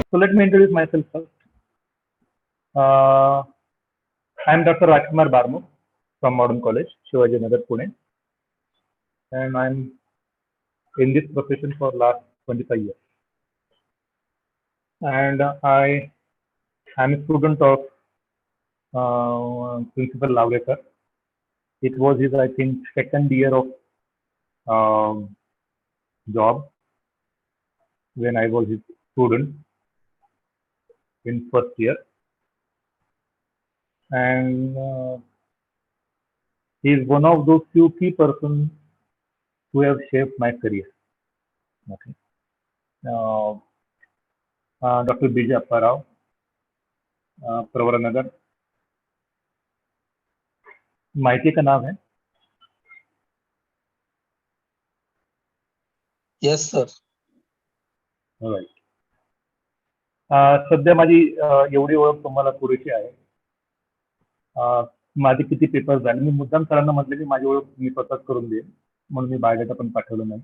So let me introduce myself first. I am Dr. Rajkumar Barmukh from Modern College, Shivaji Nagar, Pune, and I'm in this profession for last 25 years. And I am a student of Principal Lavekar. It was his, I think, second year of job when I was his student in first year. And he is one of those few key persons who have shaped my career. Okay. Dr. B.J. Apparao, प्रवरनगर, माहिती का नाम है? Yes, sir. Right. सध्या माझी एवढी ओळख तुम्हाला पुरेशी आहे. माझे किती पेपर झाले, मी मुद्दाम सरांना म्हटलं की माझी ओळख मी स्वतःच करून देईन, म्हणून मी बायोडेटा पण पाठवलं नाही.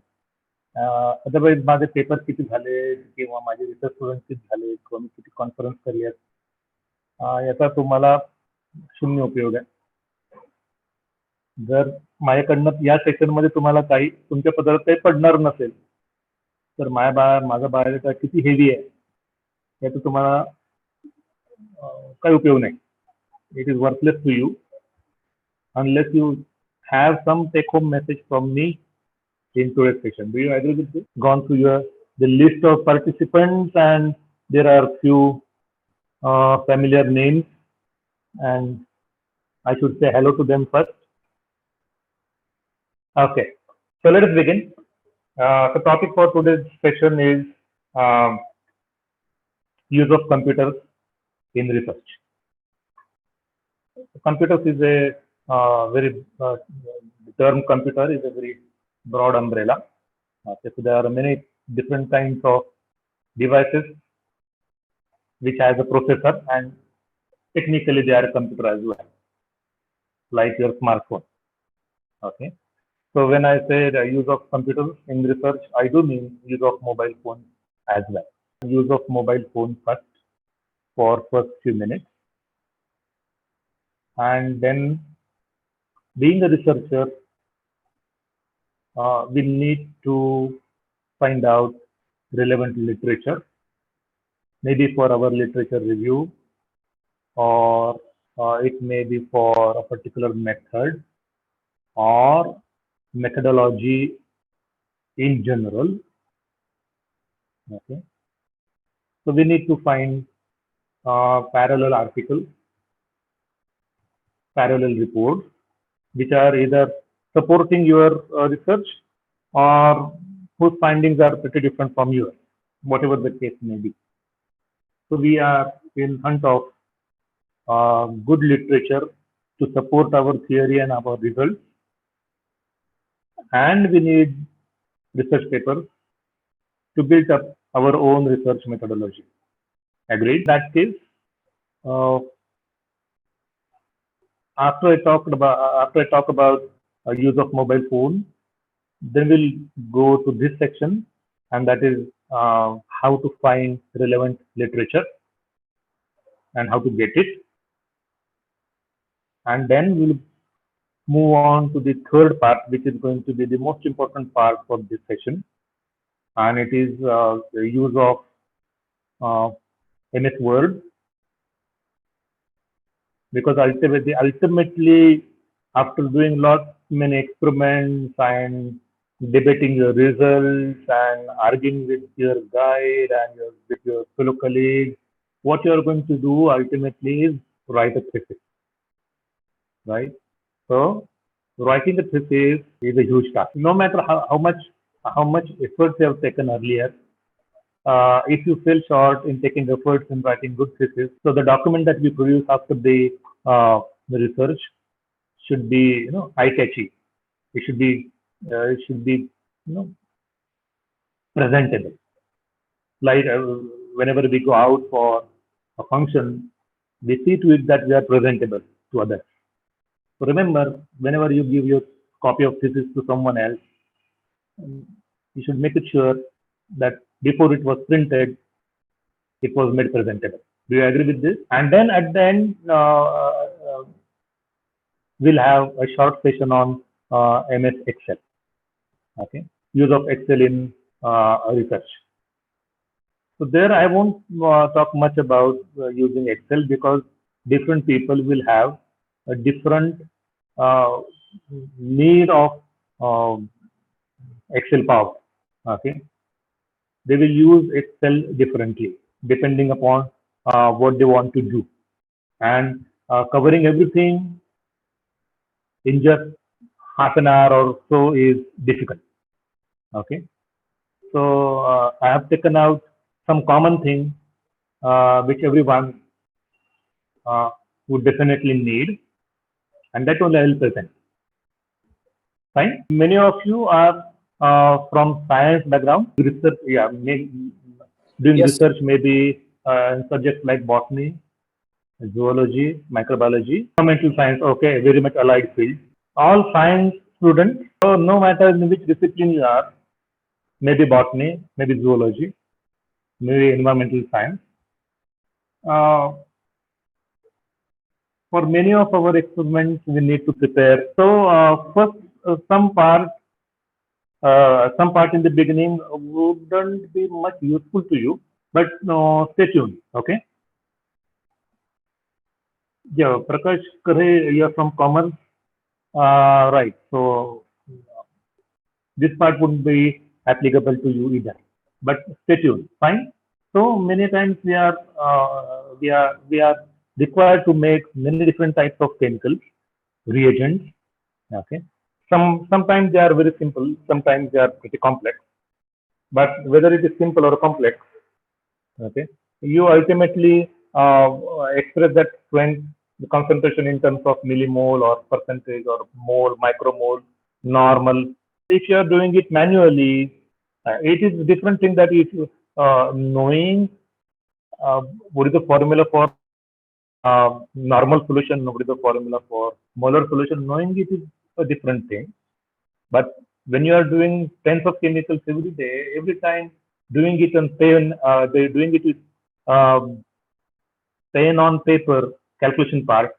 अदरवाईज माझे पेपर किती झाले किंवा माझे रिसर्च स्टुडंट किती झाले किंवा मी किती कॉन्फरन्स केली आहेत, याचा तुम्हाला शून्य उपयोग आहे. जर माझ्याकडनं या सेक्शनमध्ये तुम्हाला काही तुमच्या पदरात काही पडणार नसेल तर माझा बायोडेटा किती हेवी आहे याचा तुम्हाला काही उपयोग नाही. It is worthless to you unless you have some take-home message from me in today's session. Do you agree with this? Gone through the list of participants, and there are few familiar names, and I should say hello to them first. Okay, so let us begin. The topic for today's session is use of computers in research. Computers is a very the term computer is a very broad umbrella. Okay, so there are many different kinds of devices which has a processor, and technically they are a computer as well, like your smartphone. Okay, so when I say the use of computers in research, I do mean use of mobile phone as well. Use of mobile phone first for first few minutes. And then, being a researcher, we need to find out relevant literature, maybe for our literature review, or it may be for a particular method or methodology in general. Okay, so we need to find parallel articles, parallel reports, which are either supporting your research or whose findings are pretty different from yours, whatever the case may be. So we are in hunt of good literature to support our theory and our results, and we need research papers to build up our own research methodology. Agreed? In that case, after I talk about use of mobile phone, then we'll go to this section, and that is how to find relevant literature and how to get it. And then we'll move on to the third part, which is going to be the most important part for this session, and it is the use of MS Word. Because ultimately, after doing many experiments and debating your results and arguing with your guide and with your fellow colleagues, what you are going to do ultimately is write a thesis, right? So writing a thesis is a huge task. No matter how much efforts you have taken earlier, if you fell short in taking efforts in writing good thesis, so the document that we produce after the research should be, eye-catchy. It should be presentable. Like whenever we go out for a function, we see to it that we are presentable to others. So remember, whenever you give your copy of thesis to someone else, you should make it sure that before it was printed, it was made presentable. Do you agree with this? And then at the end, we'll have a short session on MS Excel. Okay, use of Excel in research. So there I won't talk much about using Excel because different people will have a different uh, need of Excel power. Okay, they will use Excel differently depending upon what they want to do, and covering everything in just half an hour or so is difficult. Okay, so I have taken out some common things which everyone uh, would definitely need, and that only I will present. Fine. Many of you are from science background. Research, yeah, doing Yes, sir. research maybe in subjects like botany, zoology, microbiology, environmental science. Okay, very much allied field. All science students, so no matter in which discipline you are, maybe botany, maybe zoology, maybe environmental science. Uh, for many of our experiments, we need to prepare. So first, some part in the beginning wouldn't be much useful to you, but stay tuned. Okay. Yeah, Prakash Kare, you're from commerce, right? So this part wouldn't be applicable to you either. But stay tuned. Fine. So many times we are required to make many different types of chemicals, reagents. Okay. Sometimes they are very simple. Sometimes they are pretty complex. But whether it is simple or complex, okay, you ultimately express that strength, the concentration in terms of millimole or percentage or mole, micromole, normal. If you are doing it manually, it is a different thing that if you knowing uh, what is the formula for normal solution, what is the formula for molar solution, knowing it is a different thing. But when you are doing tens of chemicals every day, every time doing it on pen, they doing it with um, pen on paper calculation part,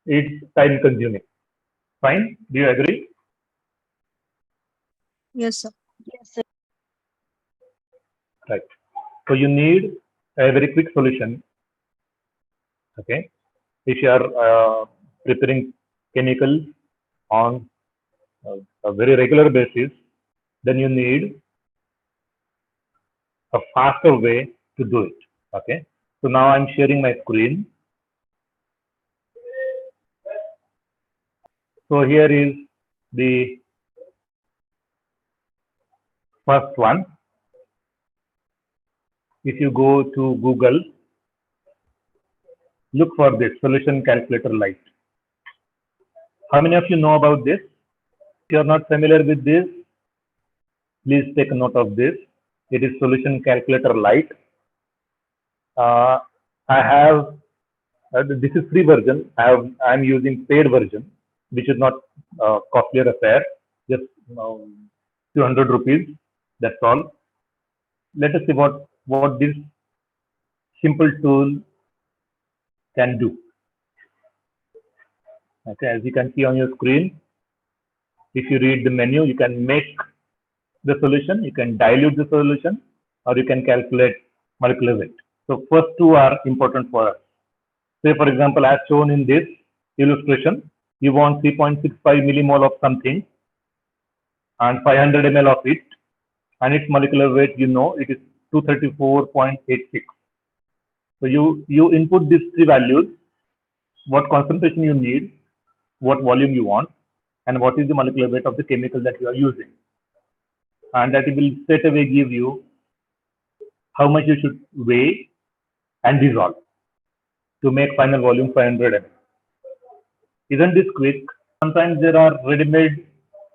it's time consuming. Fine? Do you agree? Yes, sir. Right. So you need a very quick solution. Okay. If you are preparing chemicals on a very regular basis, then you need a faster way to do it. Okay. So now I'm sharing my screen. So here is the first one. If you go to Google, look for this solution calculator light. How many of you know about this? If you are not familiar with this, please take a note of this. It is solution calculator light. Uh, I have this is free version. I'm using paid version, which is not costlier affair, just few hundred rupees. That's all. Let us see what this simple tool can do. Okay, as you can see on your screen, if you read the menu, you can make the solution, you can dilute the solution, or you can calculate molecular weight. So first two are important for us. Say for example, as shown in this illustration, you want 3.65 millimole of something and 500 ml of it, and its molecular weight, you know, it is 234.86. So you input these three values, what concentration you need, what volume you want, and what is the molecular weight of the chemical that you are using. And that will straight away give you how much you should weigh and dissolve to make final volume 500 ml. Isn't this quick? Sometimes there are ready-made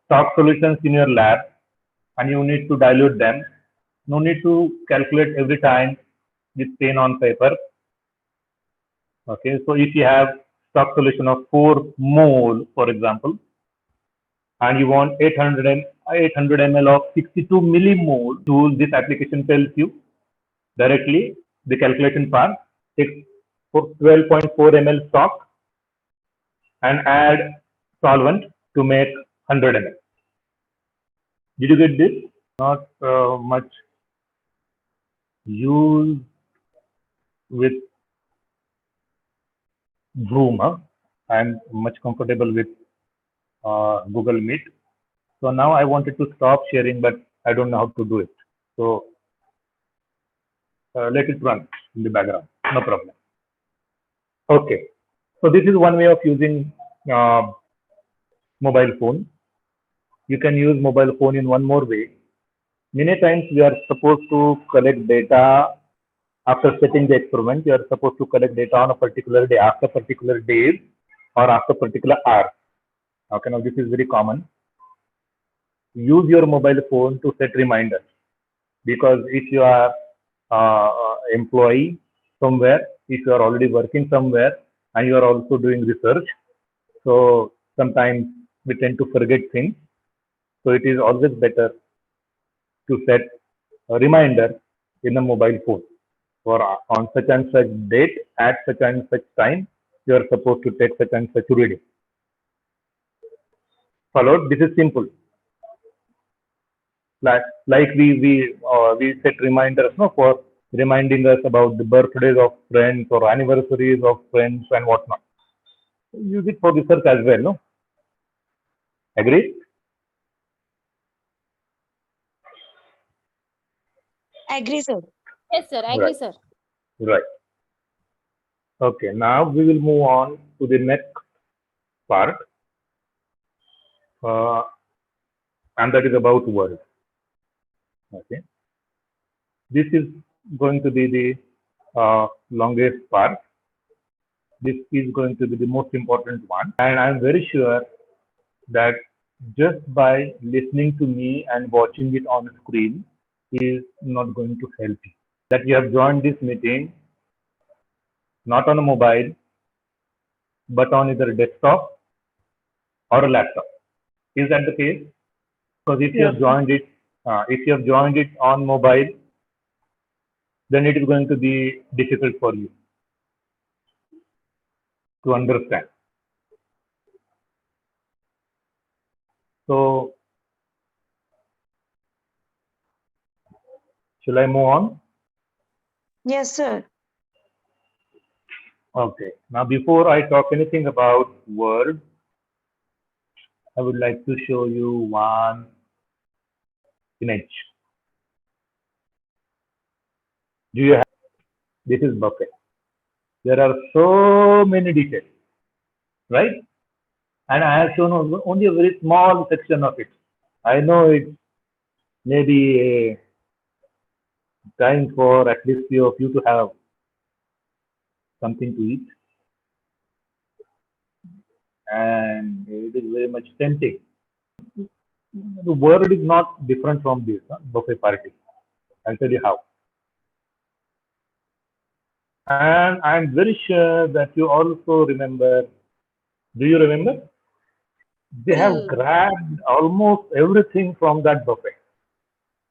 stock solutions in your lab and you need to dilute them. No need to calculate every time with pen on paper. Okay, so if you have stock solution of 4 mole, for example, and you want 800 ml of 62 millimole, tool, this application tells you directly the calculation part, take 12.4 ml stock and add solvent to make 100 ml. Did you get this? Not much use with Zoom. Huh? I'm much comfortable with Google Meet. So now I wanted to stop sharing, but I don't know how to do it. So let it run in the background. No problem. Okay. So this is one way of using mobile phone. You can use mobile phone in one more way. Many times we are supposed to collect data after setting the experiment. You are supposed to collect data on a particular day, after particular days, or after particular hours. Okay, now this is very common. Use your mobile phone to set reminders, because if you are employee somewhere, if you are already working somewhere and you are also doing research, so sometimes we tend to forget things. So it is always better to set a reminder in a mobile phone for on such and such date at such and such time you are supposed to take such and such reading. Followed. This is simple. Like we set reminders, no, for reminding us about the birthdays of friends or anniversaries of friends and whatnot. Use it for research as well, no? Agree? Agree, sir. Yes, sir. I agree, Right. sir. Right. Okay. Now we will move on to the next part, uh, and that is about words. Okay. This is going to be the longest part. This is going to be the most important one, and I'm very sure that just by listening to me and watching it on screen is not going to help you. That you have joined this meeting not on a mobile, but on either a desktop or a laptop. Is that the case? Because if you Yes, have joined it on mobile, then it is going to be difficult for you to understand. So, shall I move on? Yes, sir. Okay. Now, before I talk anything about words, I would like to show you one image. Do you have? This is buffet. There are so many details, right? And I have shown only a very small section of it. I know it's maybe a time for at least few of you to have something to eat, and it is very much tempting. The word is not different from this buffet party. I'll tell you how. And I'm very sure that you also remember. Do you remember? They have Full. grabbed almost everything from that buffet.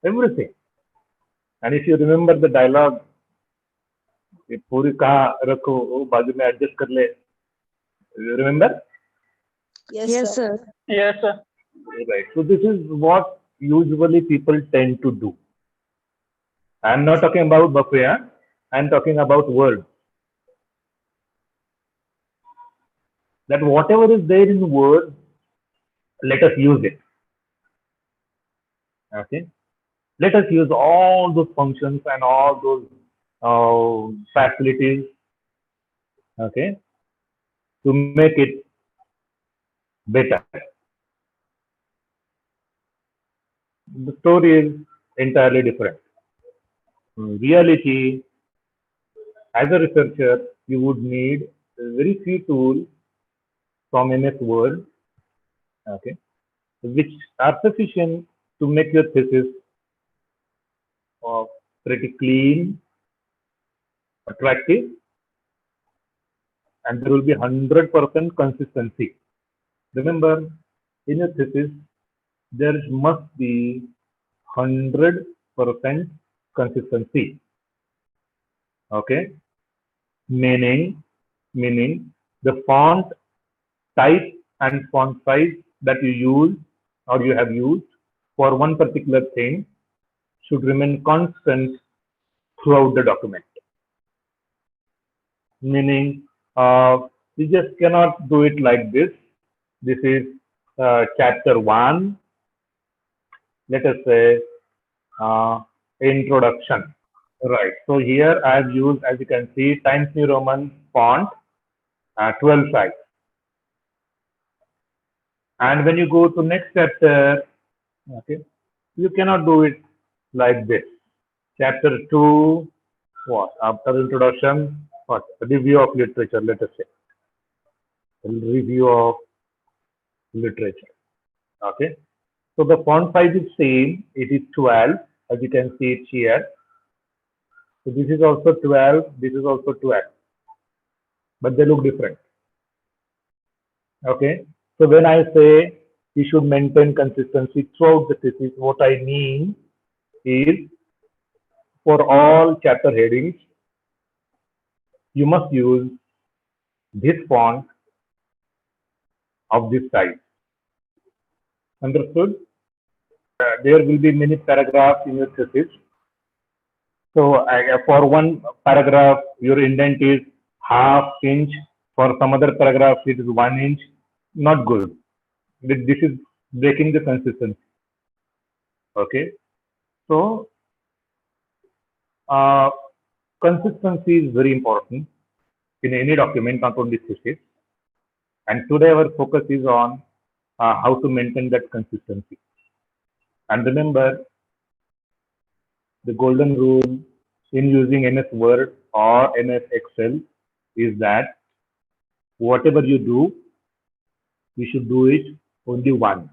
Everything. And if you remember the dialogue, ये पूरी कहाँ रखो वो बाजू में adjust कर ले. You remember? Yes, Yes, sir. sir. yes, sir. Right. So this is what usually people tend to do. I'm not talking about buffet. Huh? I'm talking about words. That whatever is there in words, let us use it. Okay. Let us use all those functions and all those facilities. Okay. To make it better. The story is entirely different. In reality, as a researcher, you would need very few tools from MS Word, okay, which are sufficient to make your thesis pretty clean, attractive, and there will be 100% consistency. Remember, in your thesis, there must be 100% consistency. Okay, meaning the font type and font size that you use or you have used for one particular thing should remain constant throughout the document. Meaning, you just cannot do it like this. This is chapter 1, let us say introduction. Right. So here I have used, as you can see, Times New Roman font 12 size. And when you go to next chapter, okay, you cannot do it like this. Chapter 2, what? After introduction, what? Review of literature, let us say. Review of literature. Okay. So the font size is same. It is 12, as you can see it here. So this is also 12. This is also 12. But they look different. Okay. So when I say you should maintain consistency throughout the thesis, what I mean is for all chapter headings, you must use this font of this size. Understood? There will be many paragraphs in your thesis. So for one paragraph, your indent is half inch. For some other paragraph, it is 1 inch. Not good. This is breaking the consistency. Okay. So consistency is very important in any document, not only thesis. And today our focus is on how to maintain that consistency. And remember, the golden rule in using MS Word or MS Excel is that whatever you do, you should do it only once.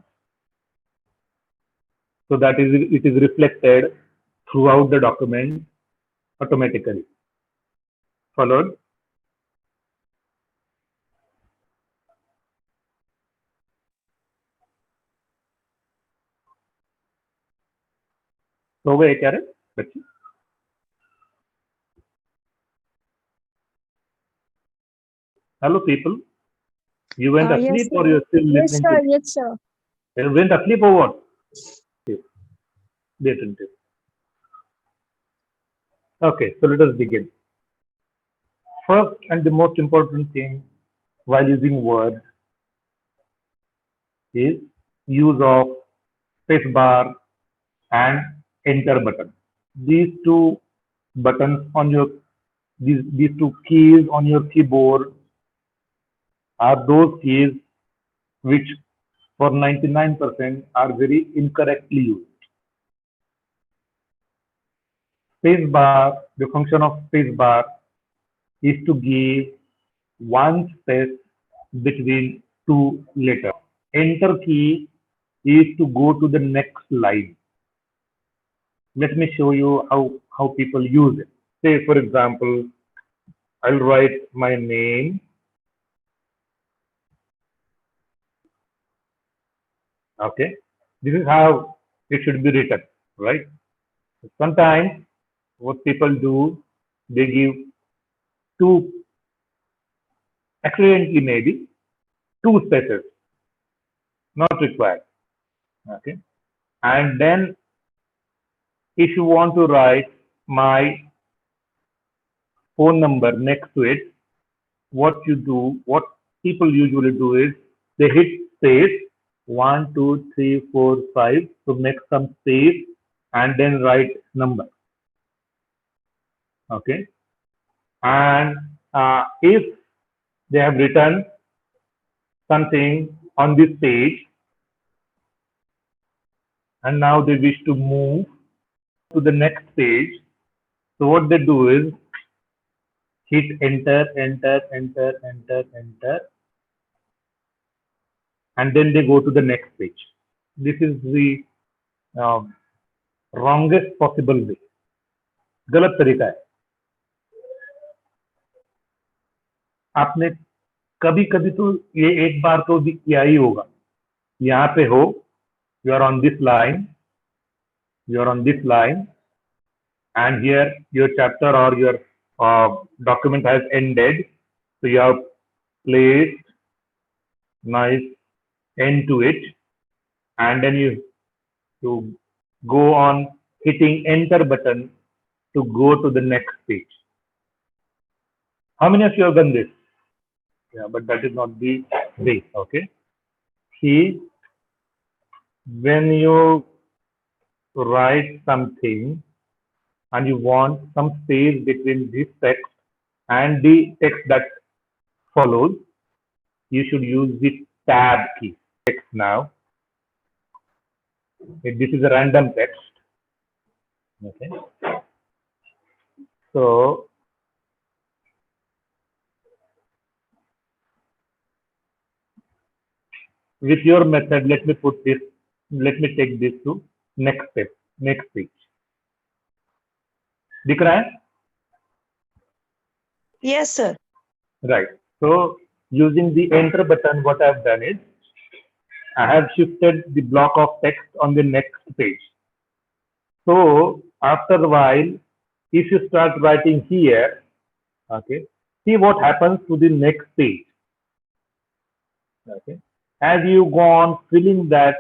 So that it is reflected throughout the document automatically. Followed? So wait, बच्चे? Hello, people. You went Yes, asleep sir. or you're still Yes, listening sir. to me? Yes, sir. You went asleep or what? Be attentive. Okay, so let us begin. First and the most important thing while using Word is use of spacebar and enter button. These two buttons on your these two keys on your keyboard are those keys which for 99% are very incorrectly used. Spacebar, the function of spacebar is to give one space between two letters. Enter key is to go to the next line. Let me show you how people use it. Say, for example, I'll write my name. Okay. This is how it should be written, right? Sometimes what people do, they give two, accidentally maybe, two spaces, not required. Okay. And then if you want to write my phone number next to it, what people usually do is they hit space 1, 2, 3, 4, 5 to make some space and then write number. Okay. And if they have written something on this page and now they wish to move to the next page, so what they do is hit enter, enter, enter, enter, enter, and then they go to the next page. This is the wrongest possible way. गलत तरीका है. आपने कभी कभी तो ये एक बार तो भी किया ही होगा. यहाँ पे हो, you are on this line, and here your chapter or document has ended. So you have placed nice end to it, and then you go on hitting enter button to go to the next page. How many of you have done this? Yeah, but that is not the way. Okay. See, when you write something and you want some space between this text and the text that follows, you should use the tab key. Text now. This is a random text. Okay. So with your method, let me take this to next step, next page. दिख रहा है? Yes, sir. Right. So using the enter button, what I've done is I have shifted the block of text on the next page. So after a while, if you start writing here, okay, see what happens to the next page. Okay. As you go on filling that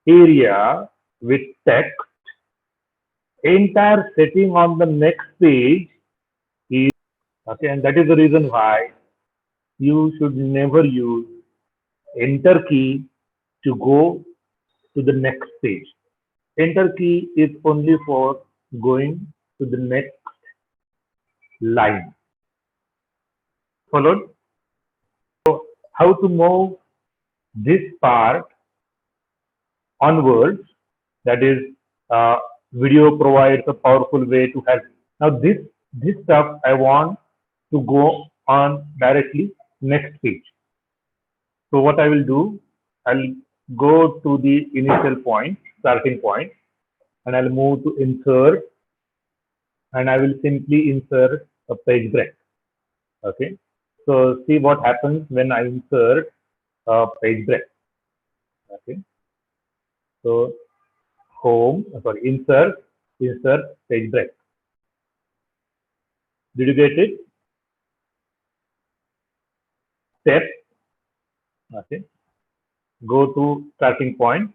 area with text, entire setting on the next page is okay, and that is the reason why you should never use enter key to go to the next page. Enter key is only for going to the next line. Followed? So how to move this part onwards? That is, video provides a powerful way to help. Now this stuff I want to go on directly next page. So what I will do, I'll go to the initial point, starting point, and I'll move to insert, and I will simply insert a page break. Okay. So see what happens when I insert a page break. Okay. So insert page break. Did you get it? Step. Okay. Go to starting point,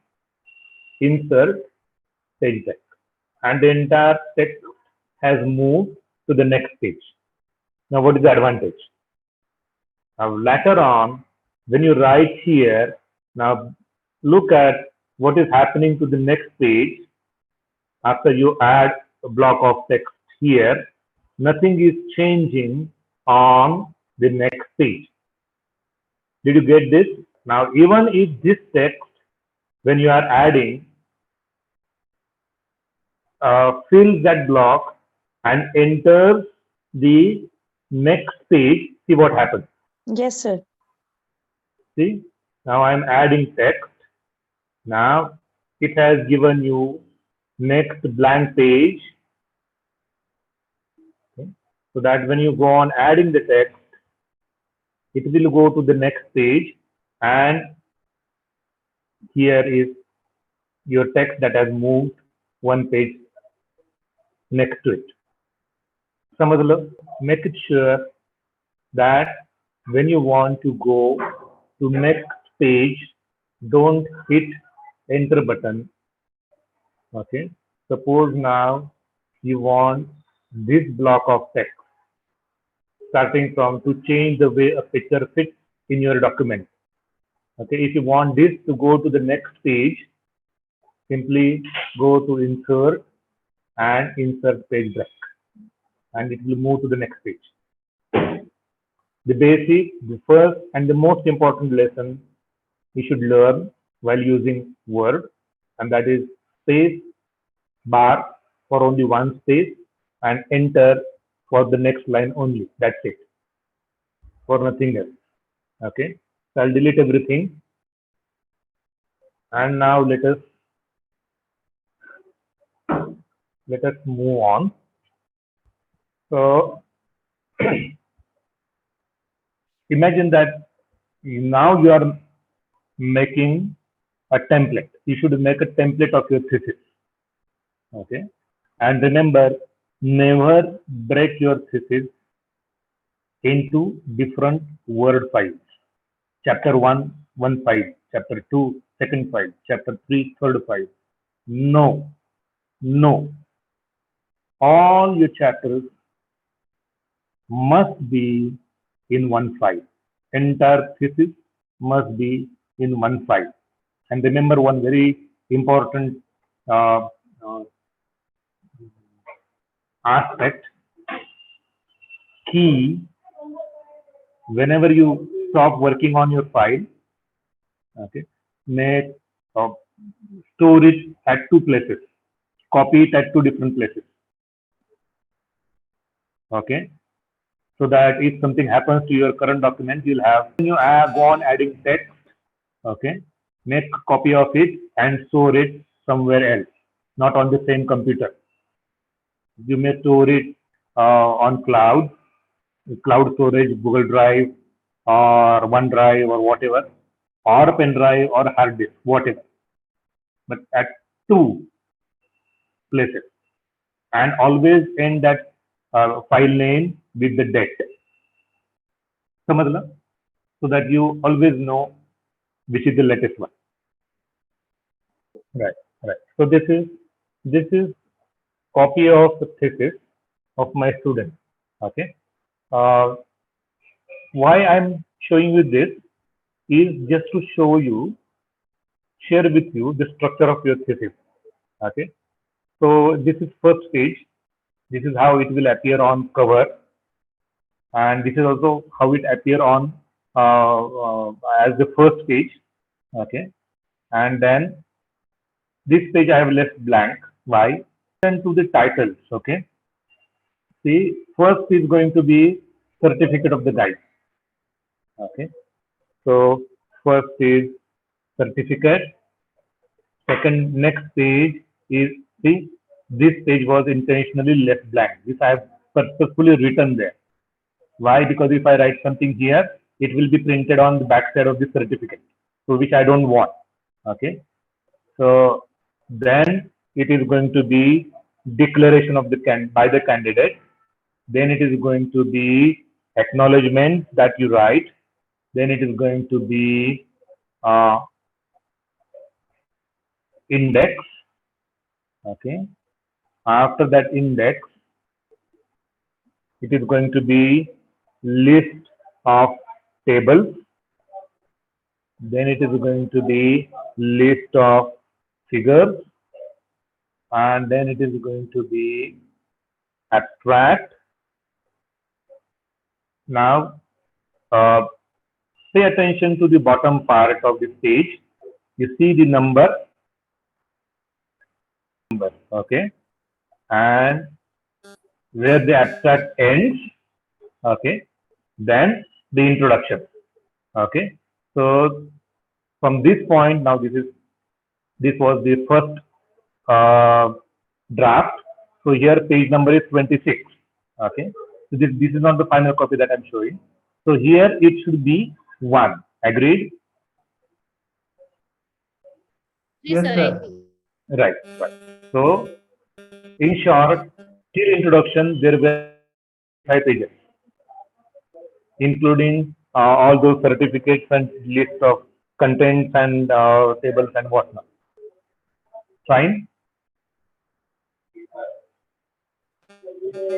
insert page break, and the entire text has moved to the next page. Now, what is the advantage? Now, later on, when you write here, now look at what is happening to the next page after you add a block of text here. Nothing is changing on the next page. Did you get this? Now, even if this text, when you are adding, fills that block and enters the next page, see what happens. Yes, sir. See, now I'm adding text. Now it has given you next blank page. Okay. So that when you go on adding the text, it will go to the next page, and here is your text that has moved one page next to it. समझ make it sure that when you want to go to next page, don't hit enter button. Okay. Suppose now you want this block of text starting from to change the way a picture fits in your document. Okay. If you want this to go to the next page, simply go to insert and insert page break, and it will move to the next page. The basic, the first and the most important lesson we should learn while using Word, and that is space bar for only one space and enter for the next line only. That's it. For nothing else. Okay. So I'll delete everything. And now let us move on. So imagine that now you are making a template. You should make a template of your thesis. Okay. And remember, never break your thesis into different word files. Chapter 1, one file. Chapter 2, second file. Chapter 3, third file. No, no. All your chapters must be in one file. Entire thesis must be in one file. And remember one very important uh, uh, aspect, key, whenever you stop working on your file, okay, make uh, store it at two places, copy it at two different places, okay, so that if something happens to your current document, you'll have, when you go on adding text, okay, make a copy of it and store it somewhere else, not on the same computer. You may store it on cloud storage, Google Drive or OneDrive or whatever, or pen drive or hard disk, whatever, but at two places, and always end that file name with the date. समझला? So that you always know which is the latest one. Right, right. So this is copy of the thesis of my student. Okay. Uh, why I'm showing you this is just to show you, share with you the structure of your thesis. Okay. So this is first page. This is how it will appear on cover, and this is also how it appear on as the first page. Okay, and then this page I have left blank. Why? Then to the titles. Okay. See, first is going to be certificate of the guide. Okay. So first is certificate. Second, next page is, see, this page was intentionally left blank. This I have purposefully written there. Why? Because if I write something here, it will be printed on the back side of the certificate, so which I don't want. Okay. So then it is going to be declaration of the by the candidate. Then it is going to be acknowledgement that you write. Then it is going to be uh, index. Okay. After that index, it is going to be list of tables. Then it is going to be list of figures, and then it is going to be abstract. Now, pay attention to the bottom part of this page. You see the number, okay, and where the abstract ends, okay, then the introduction, okay. So from this point, now this was the first draft. So here page number is 26, okay. So this is not the final copy that I'm showing. So here it should be 1. Agreed? Yes, sir, I sir. agree. Right, right. So in short, till introduction, there were 5 pages, including all those certificates and list of contents and tables and whatnot. Fine?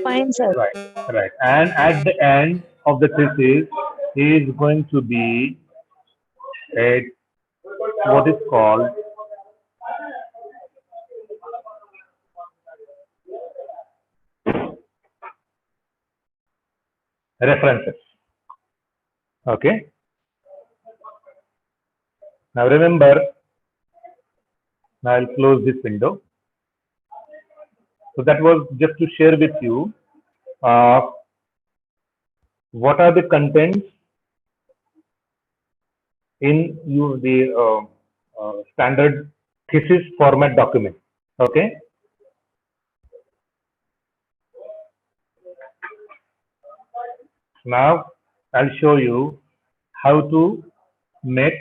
Fine, sir. Right, right. And at the end of the thesis is going to be a what is called references. Okay. Now remember, now I'll close this window. So that was just to share with you what are the contents in the standard thesis format document. Okay. Now I'll show you how to make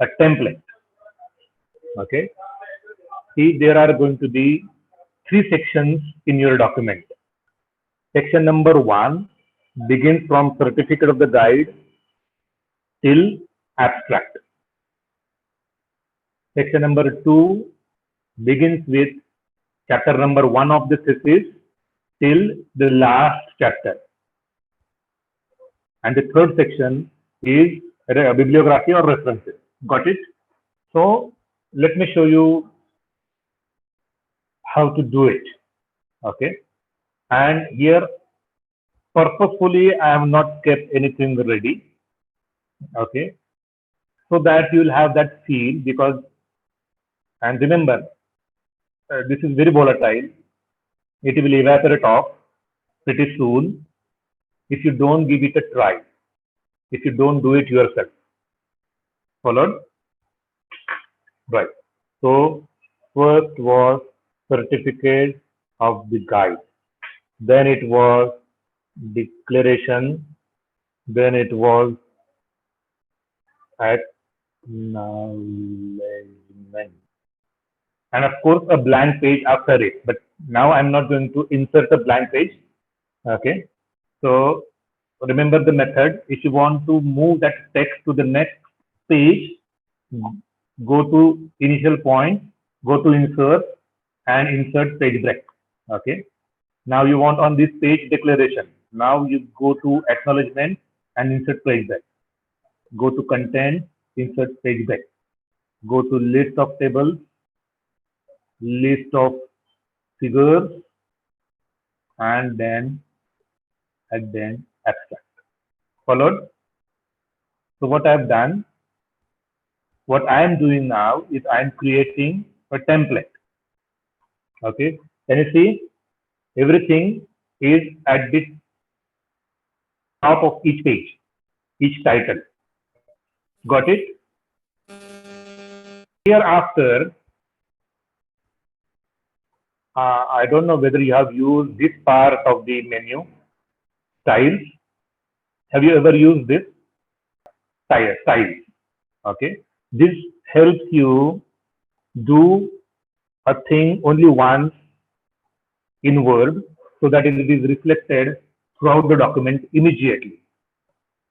a template. Okay. See, there are going to be 3 sections in your document. Section number 1 begins from certificate of the guide till abstract. Section number 2 begins with chapter number 1 of the thesis till the last chapter. And the third section is bibliography or references. Got it? So let me show you how to do it. Okay. And here purposefully I have not kept anything ready. Okay. So that you will have that feel, because, and remember, this is very volatile. It will evaporate off pretty soon if you don't give it a try, if you don't do it yourself. Followed? Right. So first was certificate of the guide. Then it was declaration. Then it was acknowledgement. And of course, a blank page after it. But now I'm not going to insert a blank page. Okay. So remember the method. If you want to move that text to the next page, go to initial point, go to insert, and insert page break. Okay. Now you want on this page declaration. Now you go to acknowledgement and insert page break. Go to content, insert page break. Go to list of tables, list of figures, and then abstract. Followed? So what I've done, what I am doing now is I'm creating a template. Okay. Can you see? Everything is at the top of each page, each title. Got it? Hereafter, I don't know whether you have used this part of the menu, styles. Have you ever used this? Styles. Okay. This helps you do a thing only once in Word so that it is reflected throughout the document immediately.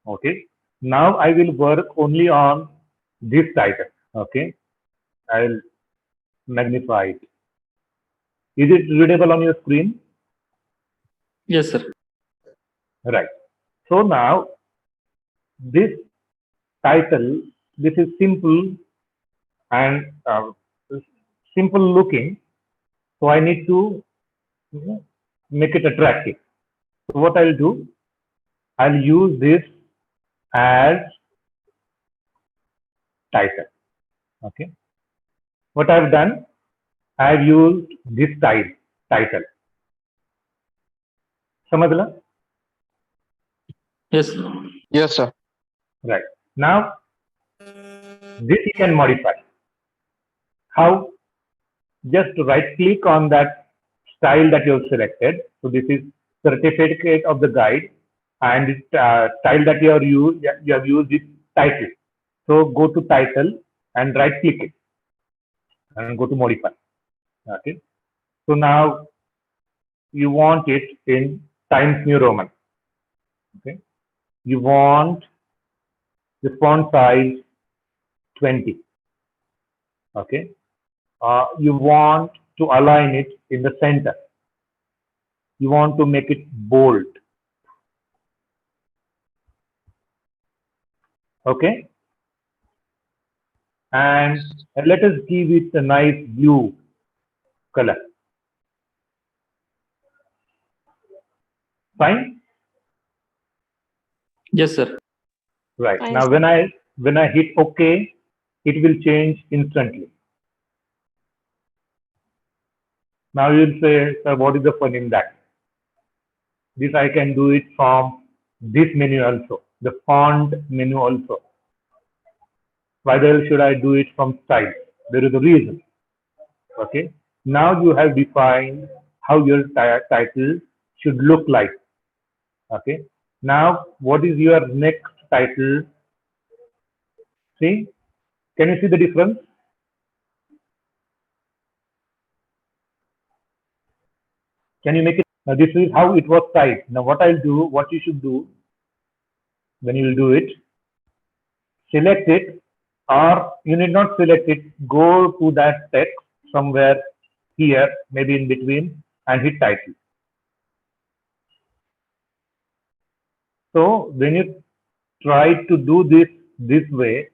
Okay. Now I will work only on this title. Okay. I'll magnify it. Is it readable on your screen? Yes, sir. Right. So now this title, this is simple and simple looking. So I need to make it attractive. So what I'll do, I'll use this as title. Okay. What I've done, I've used this title. Samadla? Yes, sir. Yes, sir. Right. Now, this you can modify. How? Just right click on that style that you have selected. So this is certificate of the guide, and style that you have used is title. So go to title and right click it and go to modify. Okay. So now you want it in Times New Roman. Okay. You want the font size 20. Okay. You want to align it in the center. You want to make it bold. Okay. And let us give it a nice blue color. Fine. Yes, sir. Right. Fine, Now sir. when I hit OK, it will change instantly. Now you'll say, sir, what is the fun in that? This I can do it from this menu also, the font menu also. Why the hell should I do it from style? There is a reason. Okay. Now you have defined how your title should look like. Okay. Now, what is your next title? See, can you see the difference? Can you make it Now this is how it was typed. Now what I'll do, what you should do when you will do it, select it, or you need not select it, go to that text somewhere here, maybe in between, and hit title. So when you try to do this way,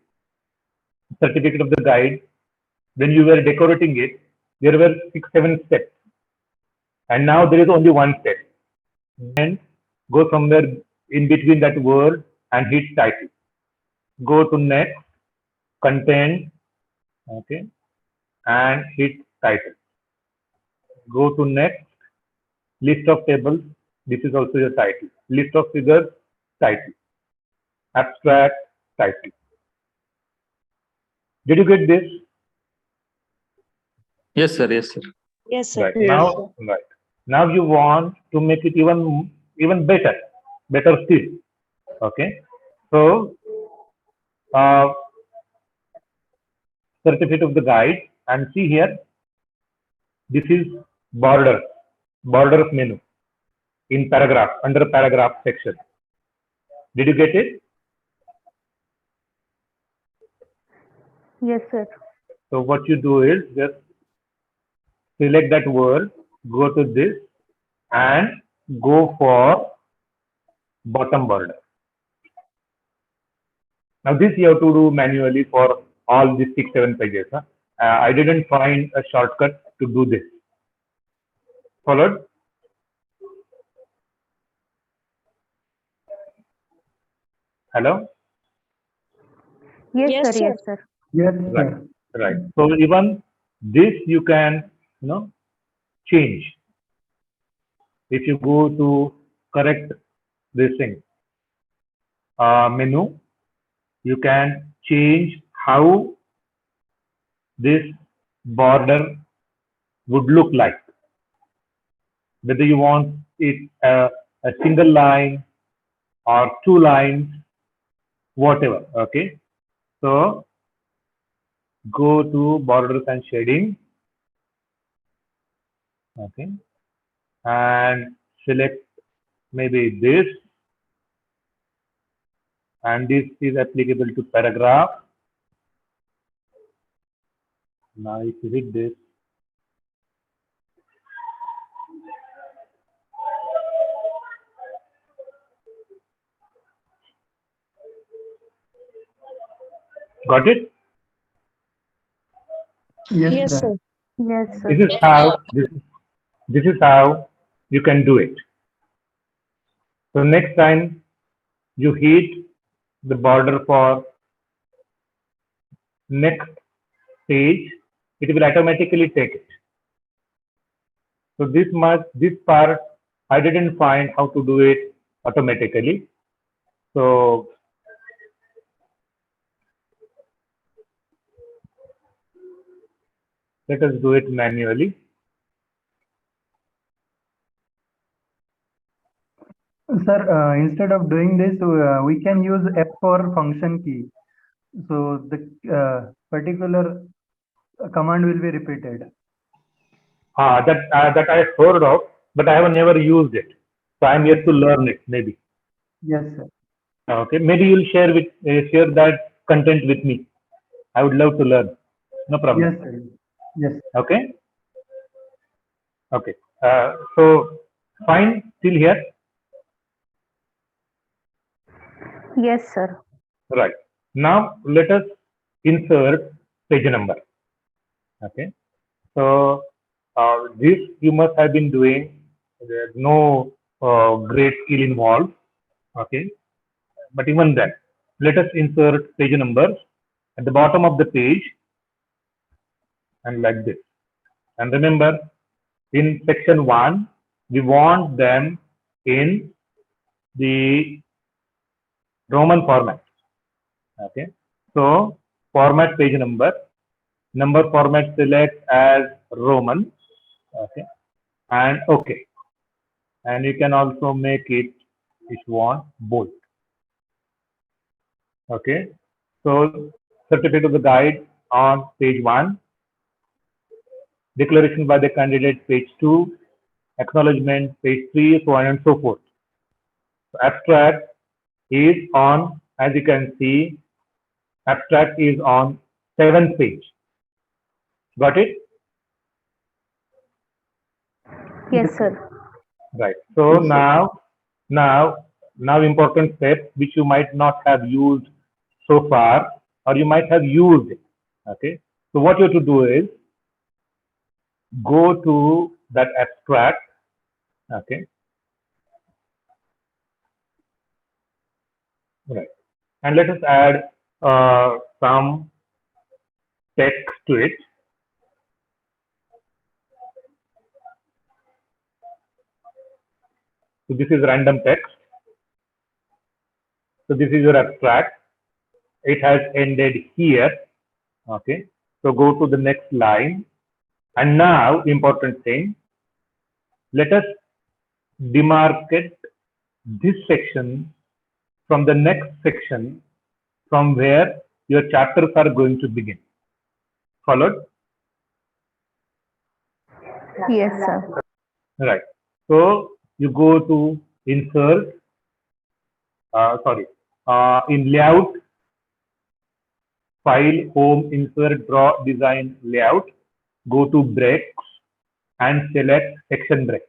certificate of the guide, when you were decorating it, there were 6-7 steps, and now there is only one step. Then go somewhere in between that word and hit title. Go to next, content, okay, and hit title. Go to next, list of tables. This is also your title. List of figures, title. Abstract, title. Did you get this? Yes, sir. Yes, sir. Yes, sir. Right. Now you want to make it even better still. Okay. So certificate of the guide, and see here, this is borders menu in paragraph, under paragraph section. Did you get it? Yes, sir. So what you do is just select that word, go to this, and go for bottom border. Now this you have to do manually for all these 6-7 pages. Huh? I didn't find a shortcut to do this. Followed? Hello? Yes, Yes, sir. sir. Yes, sir. Yes, Right. sir. Right. So even this you can, change. If you go to correct this thing, menu, you can change how this border would look like. Whether you want it a single line or 2 lines, whatever. Okay. So go to borders and shading. Okay. And select maybe this, and this is applicable to paragraph. Now if you hit this, got it? Yes, Yes, sir. sir. Yes, sir. This is how this is how you can do it. So next time you hit the border for next page, it will automatically take it. So this part I didn't find how to do it automatically. So let us do it manually. Sir, instead of doing this, we can use F for function key. So the particular command will be repeated. That I heard of, but I have never used it. So I'm yet to learn it. Maybe. Yes, sir. Okay. Maybe you'll share that content with me. I would love to learn. No problem. Yes, sir. Yes. Okay. Okay. So fine till here. Yes, sir. Right. Now let us insert page number. Okay. So this you must have been doing. There's no great skill involved. Okay. But even then, let us insert page numbers at the bottom of the page, and like this. And remember, in section 1, we want them in the Roman format. Okay. So format page number format select as Roman. Okay. And okay. And you can also make it, if you want, bold. Okay. So certificate of the guide on page 1, declaration by the candidate page 2, acknowledgement, page 3, so on and so forth. So abstract is on, as you can see, abstract is on 7th page. Got it? Yes, sir. Right. So now important step which you might not have used so far, or you might have used it. Okay. So what you have to do is go to that abstract. Okay. Right. And let us add some text to it. So this is random text. So this is your abstract. It has ended here. Okay. So go to the next line. And now, important thing, let us demarcate this section from the next section from where your chapters are going to begin. Followed? Yes, sir. Right. So you go to insert, in layout, file, home, insert, draw, design, layout. Go to breaks and select section break.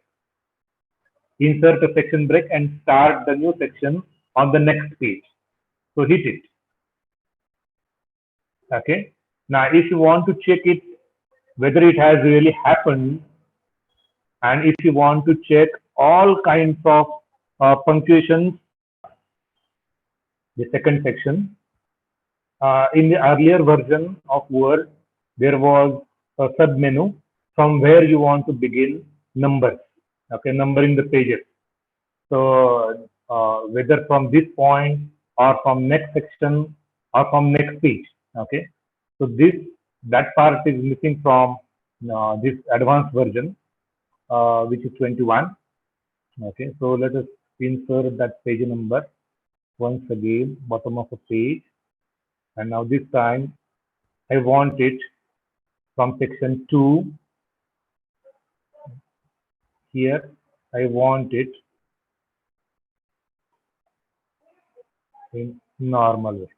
Insert a section break and start the new section on the next page. So hit it. Okay. Now, if you want to check it, whether it has really happened, and if you want to check all kinds of punctuations, the second section, in the earlier version of Word, there was a sub menu from where you want to begin numbers. Okay, numbering the pages. So whether from this point or from next section or from next page. Okay, so that part is missing from this advanced version, which is 21. Okay, so let us insert that page number once again, bottom of a page, and now this time I want it from section 2 here. I want it in normal way.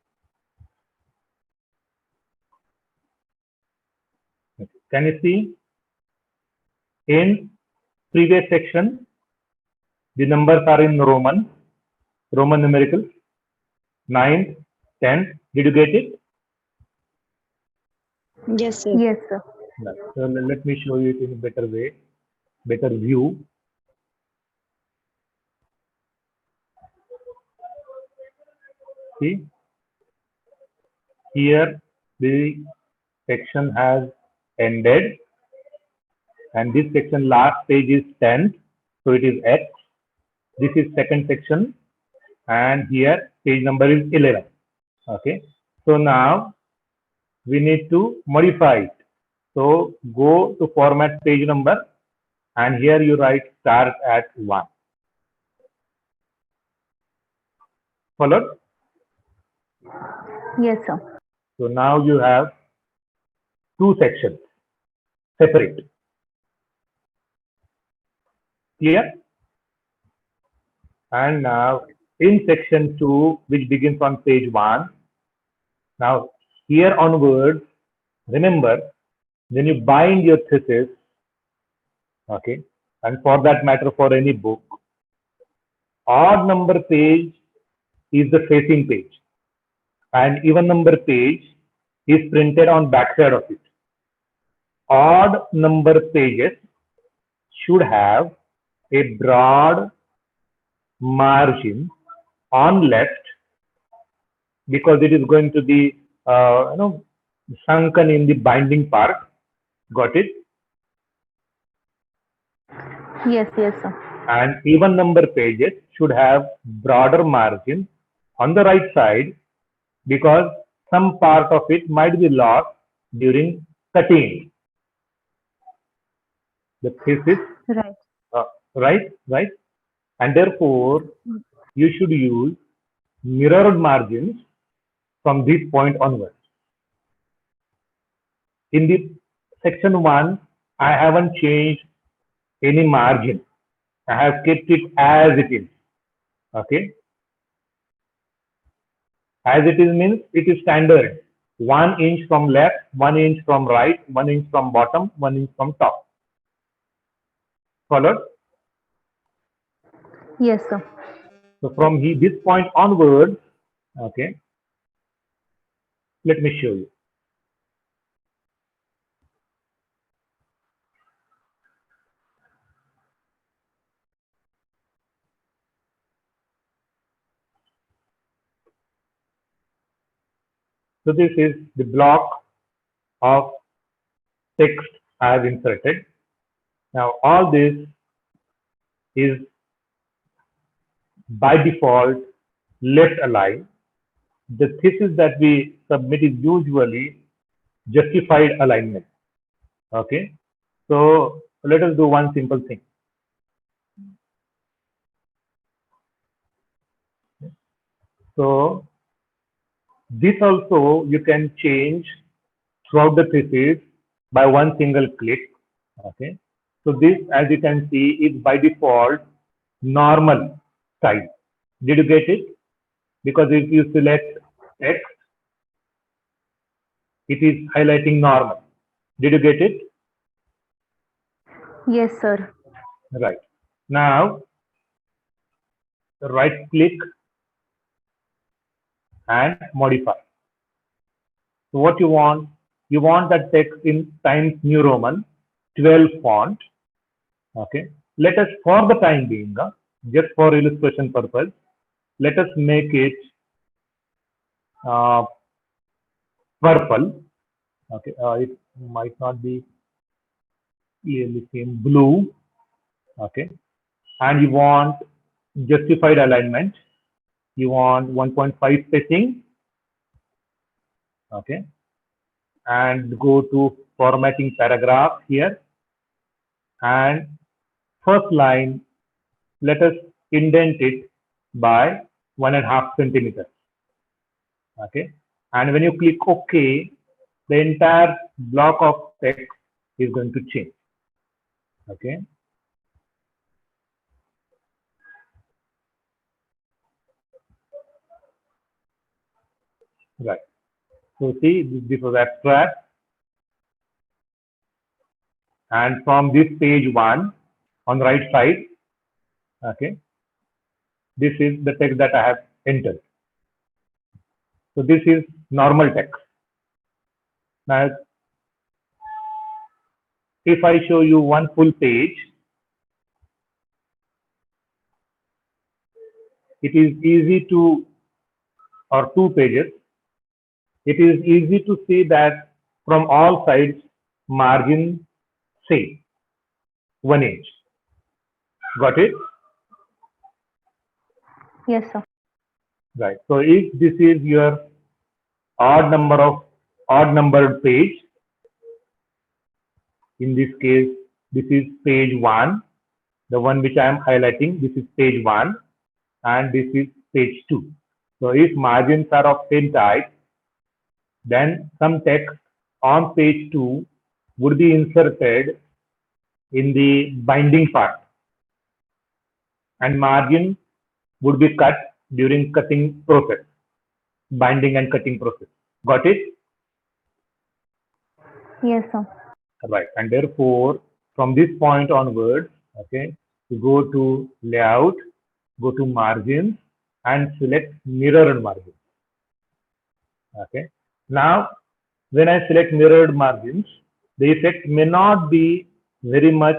Okay. Can you see? In previous section, the numbers are in Roman numericals, 9, 10. Did you get it? Yes, sir. Yes, sir. No. So let me show you it in a better way, better view. See, here the section has ended, and this section last page is 10, so it is X. This is second section, and here page number is 11. Okay, so now we need to modify it. So go to format page number, and here you write start at 1. Followed? Yes, sir. So now you have two sections separate. Clear? And now in section 2, which begins on page 1, now here onwards, remember, when you bind your thesis, okay, and for that matter for any book, odd number page is the facing page, and even number page is printed on backside of it. Odd number pages should have a broad margin on left, because it is going to be sunken in the binding part. Got it? Yes, yes, sir. And even number pages should have broader margin on the right side, because some part of it might be lost during cutting the thesis. Right. Right, and therefore you should use mirrored margins from this point onwards. In the section 1, I haven't changed any margin. I have kept it as it is. Okay. As it is means it is standard. 1 inch from left, 1 inch from right, 1 inch from bottom, 1 inch from top. Followed? Yes, sir. So from this point onwards, okay, let me show you. So this is the block of text I have inserted. Now all this is by default left aligned. The thesis that we submit is usually justified alignment. Okay. So let us do one simple thing. So this also you can change throughout the thesis by one single click. Okay. So this, as you can see, is by default normal style. Did you get it? Because if you select text, it is highlighting normal. Did you get it? Yes, sir. Right. Now, right click and modify. So what you want that text in Times New Roman 12 font. Okay. Let us, for the time being, just for illustration purpose, let us make it purple. Okay. It might not be clearly seen. Blue. Okay. And you want justified alignment. You want 1.5 spacing. Okay. And go to formatting paragraph here. And first line, let us indent it by 1.5 centimeters. Okay. And when you click OK, the entire block of text is going to change. Okay. Right. So see, this was abstract. And from this page 1 on the right side, okay, this is the text that I have entered. So this is normal text. Now, if I show you one full page, it is easy to, or 2 pages, it is easy to see that from all sides, margin same, 1 inch. Got it? Yes, sir. Right. So if this is your odd numbered page, in this case, this is page 1, the one which I am highlighting, this is page 1, and this is page 2. So if margins are of same type, then some text on page 2 would be inserted in the binding part, and margin would be cut during cutting process, binding and cutting process. Got it? Yes, sir. Right. And therefore, from this point onwards, okay, you go to layout, go to margins, and select mirrored margins. Okay. Now, when I select mirrored margins, the effect may not be very much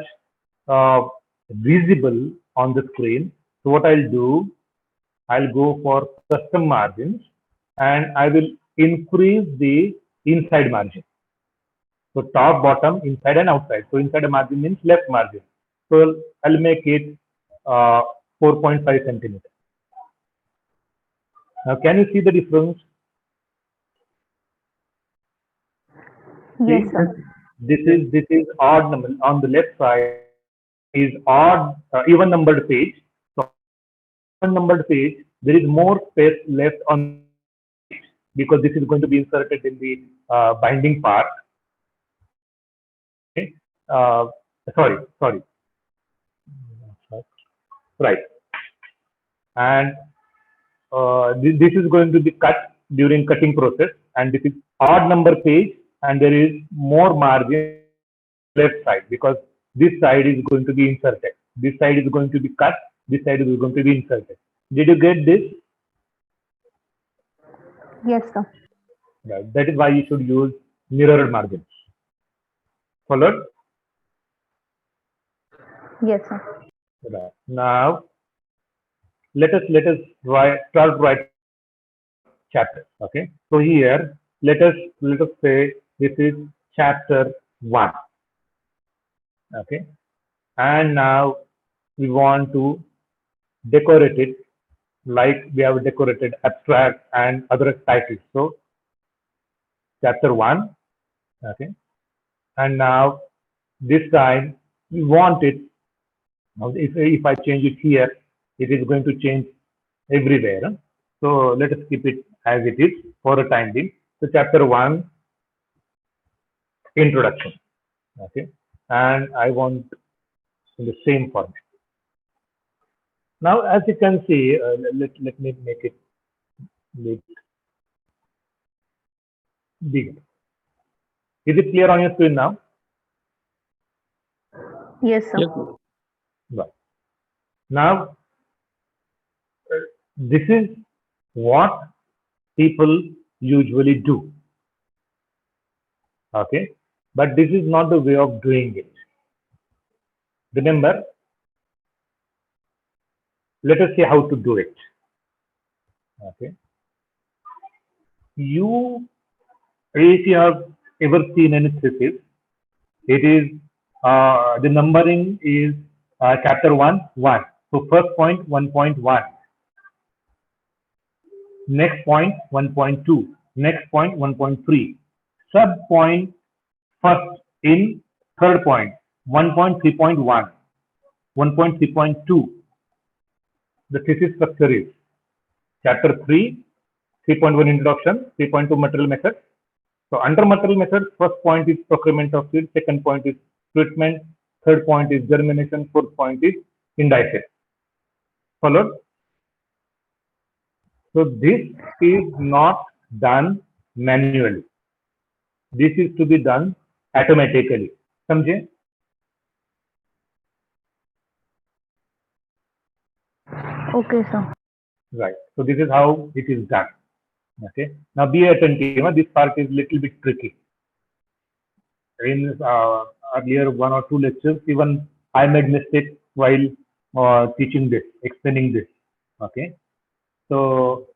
uh, visible on the screen. So what I'll do, I'll go for custom margins, and I will increase the inside margin. So top, bottom, inside and outside. So inside margin means left margin. So I'll make it 4.5 centimeters. Now can you see the difference? Yes, See, sir. this is odd number on the left side is odd even numbered page. So even numbered page, there is more space left on because this is going to be inserted in the binding part. Okay. Uh, sorry. right? And this is going to be cut during cutting process, and this is odd number page, and there is more margin left side because this side is going to be inserted. This side is going to be cut. This side is going to be inserted. Did you get this? Yes, sir. Right. That is why you should use mirrored margins. Followed? Yes, sir. Right. Now let us start writing chapter. Okay. So here let us say this is chapter 1. Okay. And now we want to decorate it like we have decorated abstract and other titles. So chapter 1. Okay. And now this time we want it. Now if I change it here, it is going to change everywhere. So let us keep it as it is for the time being. So chapter 1, introduction. Okay. And I want in the same format. Now, as you can see, let me make it bigger. Is it clear on your screen now? Yes, sir. Yes. Right. Now, this is what people usually do. Okay. But this is not the way of doing it. Remember, let us see how to do it. Okay. If you have ever seen any thesis, it is the numbering is chapter 1, 1. So first point 1.1, next point 1.2, next point 1.3, sub point first in third point 1.3.1, 1.3.2. The thesis structure is chapter 3, 3.1 introduction, 3.2 material method. So under material method, first point is procurement of seed, second point is treatment, third point is germination, fourth point is indices. Followed? So this is not done manually. This is to be done automatically. समझे? Okay, sir. Right. So this is how it is done. Okay. Now be attentive. This part is little bit tricky. In earlier 1 or 2 lectures, even I made mistakes while teaching this, explaining this. Okay. So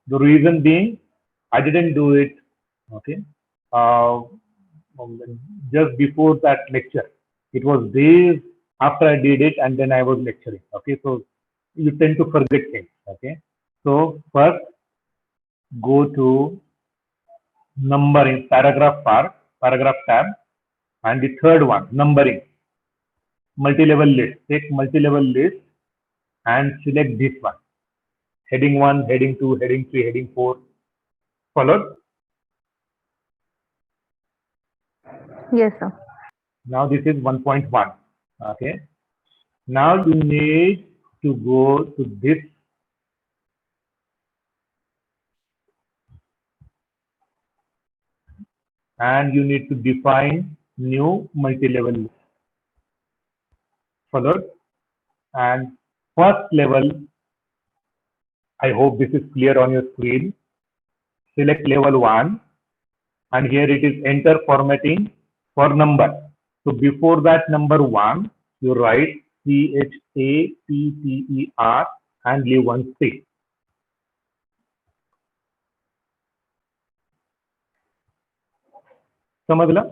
the reason being, I didn't do it. Okay. Uh, just before that lecture, it was days after I did it, and then I was lecturing. Okay. So you tend to forget things. Okay. So first, go to numbering paragraph part, paragraph tab, and the third one, numbering, multi-level list. Take multi-level list and select this one. Heading 1, heading 2, heading 3, heading 4. Followed? Yes, sir. Now this is 1.1. Okay. Now you need to go to this and you need to define new multi-level list. Followed? And first level, I hope this is clear on your screen. Select level 1, and here it is enter formatting for number. So before that number 1, you write CHAPTER and leave one space. समझला?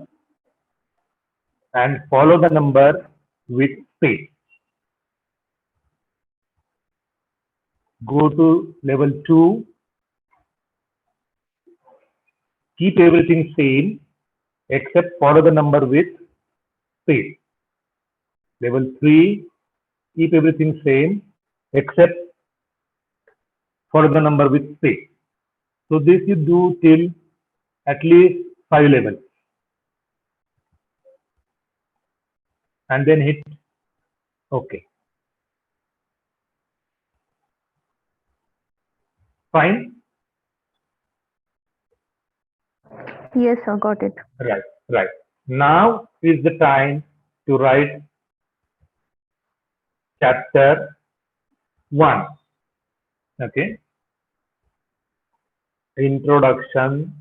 And follow the number with space. Go to level 2. Keep everything same except follow the number with space. Level 3. Keep everything same except follow the number with space. So this you do till at least 5 levels. And then hit OK. Fine? Yes, sir. Got it. Right, right. Now is the time to write chapter 1. Okay. Introduction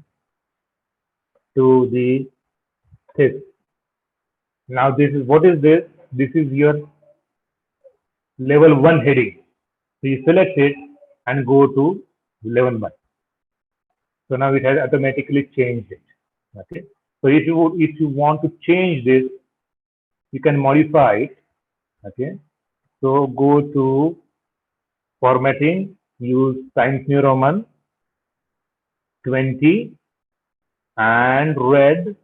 to the thesis. Now this is, what is this? This is your level 1 heading. So you select it and go to level 1. So now it has automatically changed it. Okay. So if you want to change this, you can modify it. Okay. So go to formatting, use Times New Roman 20 and red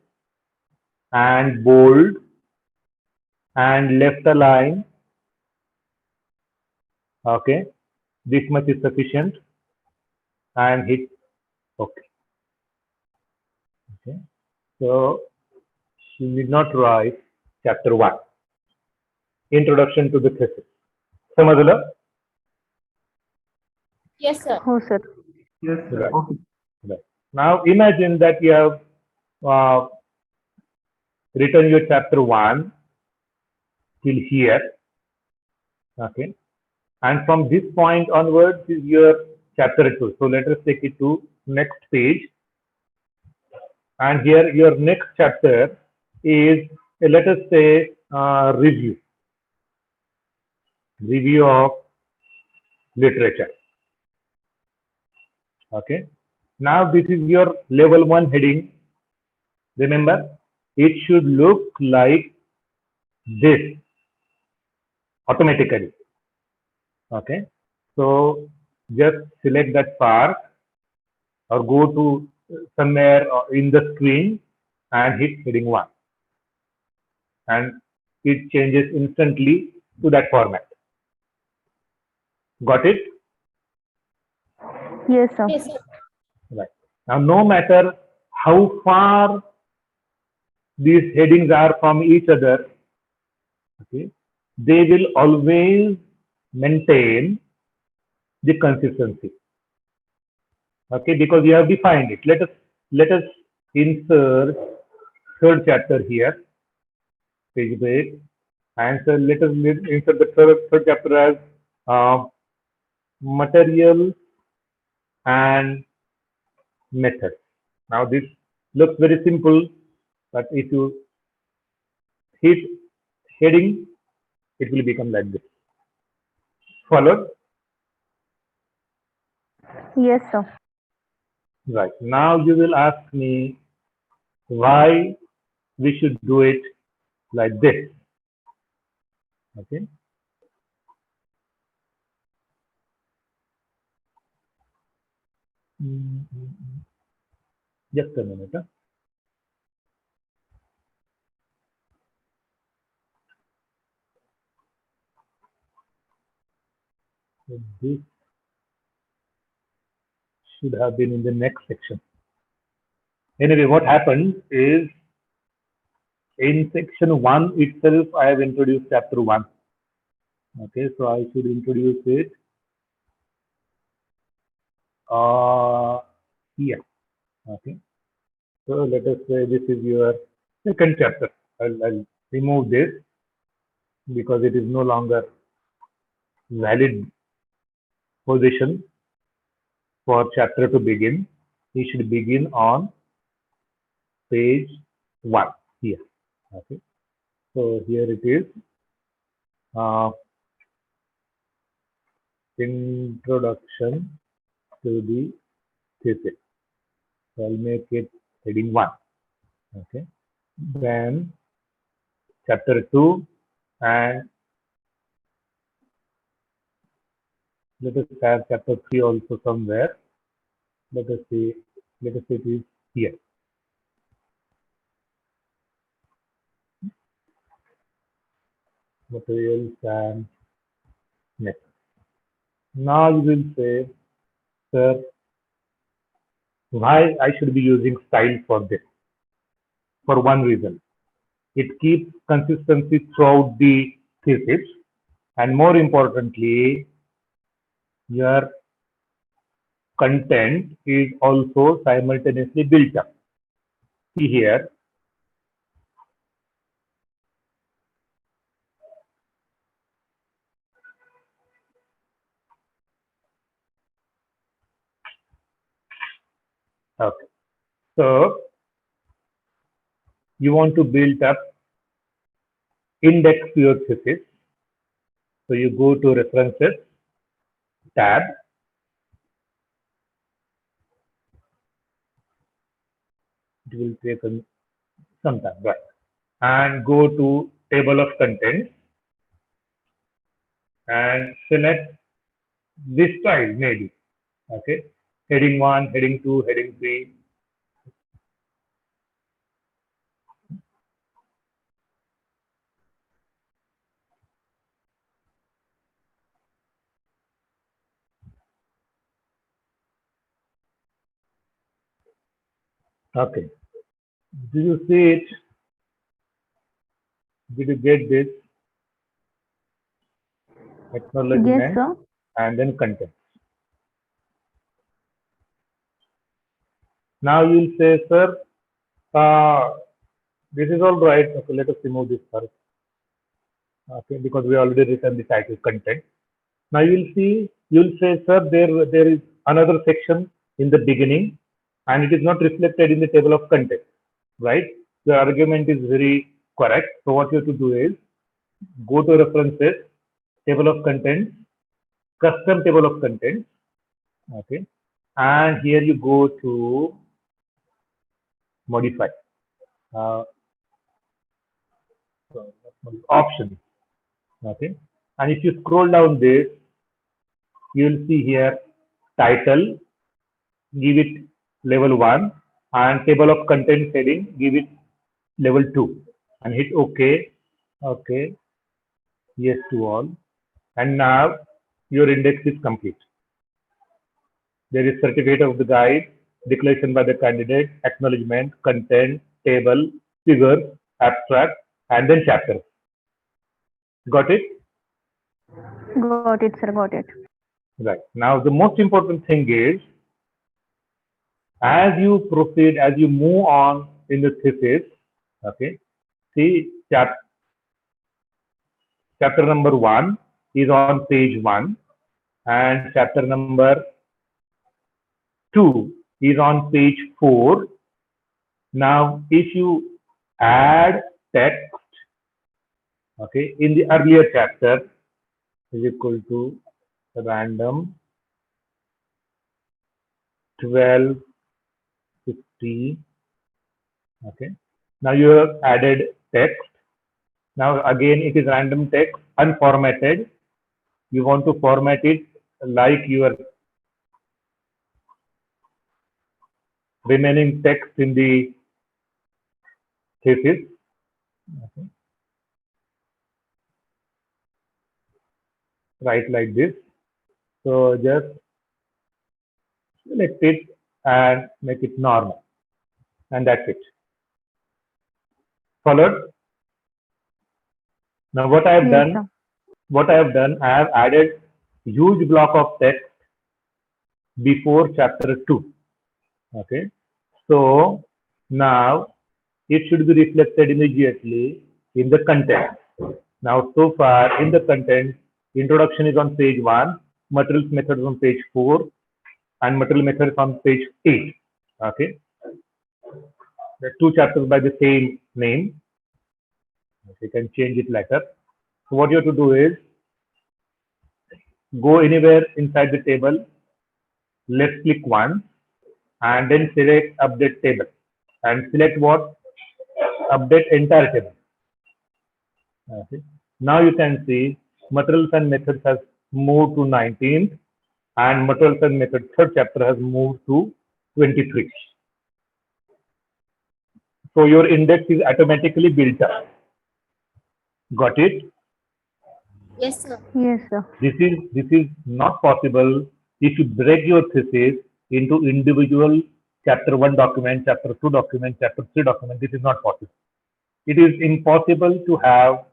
and bold and left align. Okay. This much is sufficient and hit OK. Okay. So you need not write chapter 1. Introduction to the thesis. समझलं? Yes, sir. Oh, sir. Yes, sir. Right. Okay. Right. Now imagine that you have written your chapter 1 till here. Okay. And from this point onwards is your chapter 2. So let us take it to next page. And here your next chapter is, let us say, review of literature. Okay. Now this is your level 1 heading. Remember, it should look like this automatically. Okay. So just select that part or go to somewhere in the screen and hit heading 1. And it changes instantly to that format. Got it? Yes, sir. Yes, sir. Right. Now, no matter how far these headings are from each other, okay, they will always maintain the consistency. Okay, because you have defined it. Let us insert third chapter here, page 8, and so let us insert the third chapter as material and method. Now this looks very simple, but if you hit heading, it will become like this. Followed? Yes, sir. Right. Now you will ask me why we should do it like this. Okay. Just a minute. So this should have been in the next section. Anyway, what happened is in section 1 itself, I have introduced chapter 1. Okay, so I should introduce it here. Okay, so let us say this is your second chapter. I'll remove this because it is no longer valid position for chapter to begin. We should begin on page 1 here. Okay, so here it is. Introduction to the thesis. So I'll make it heading 1. Okay. Then chapter 2 and let us have chapter 3 also somewhere. Let us see it is here. Materials and next. Now you will say, sir, why I should be using style for this? For one reason. It keeps consistency throughout the thesis, and more importantly, your content is also simultaneously built up. See here. Okay. So you want to build up index to your thesis. So you go to references tab. It will take some time, right? And go to table of contents and select this style maybe. Okay. Heading 1, heading 2, heading 3. Okay. Do you see it? Did you get this? Yes, Acknowledgement sir. and then content. Now you'll say, sir, this is all right. Okay, let us remove this first. Okay, because we already written the title content. Now you'll say, sir, there is another section in the beginning and it is not reflected in the table of content, right? The argument is very correct. So what you have to do is go to references, table of contents, custom table of contents, okay, and here you go to modify uh, options, okay, and if you scroll down this, you will see here title, give it level 1, and table of contents heading, give it level 2, and hit OK, okay, yes to all, and now your index is complete. There is certificate of the guide, declaration by the candidate, acknowledgement, content, table, figures, abstract, and then chapter. Got it? Got it, sir. Got it. Right. Now, the most important thing is, as you proceed, as you move on in the thesis, okay, see chapter number 1 is on page 1, and chapter number 2 is on page 4. Now, if you add text, okay, in the earlier chapter is equal to random 1250, okay. Now you have added text. Now again it is random text unformatted. You want to format it like your remaining text in the thesis. Okay. Write like this. So just select it and make it normal. And that's it. Followed? Now what I have Yes, done, sir. I have added huge block of text before chapter 2. Okay. So now it should be reflected immediately in the content. Now, so far in the content, introduction is on page 1, materials method is on page 4, and material method is on page 8. Okay. The 2 chapters by the same name. You can change it later. So what you have to do is go anywhere inside the table, left click once, and then select update table. And select what? Update entire table. Okay. Now you can see materials and methods has moved to 19th and materials and methods third chapter has moved to 23. So your index is automatically built up. Got it? Yes, sir. Yes, sir. This is not possible if you break your thesis into individual chapter 1 document, chapter 2 document, chapter 3 document. This is not possible. It is impossible to have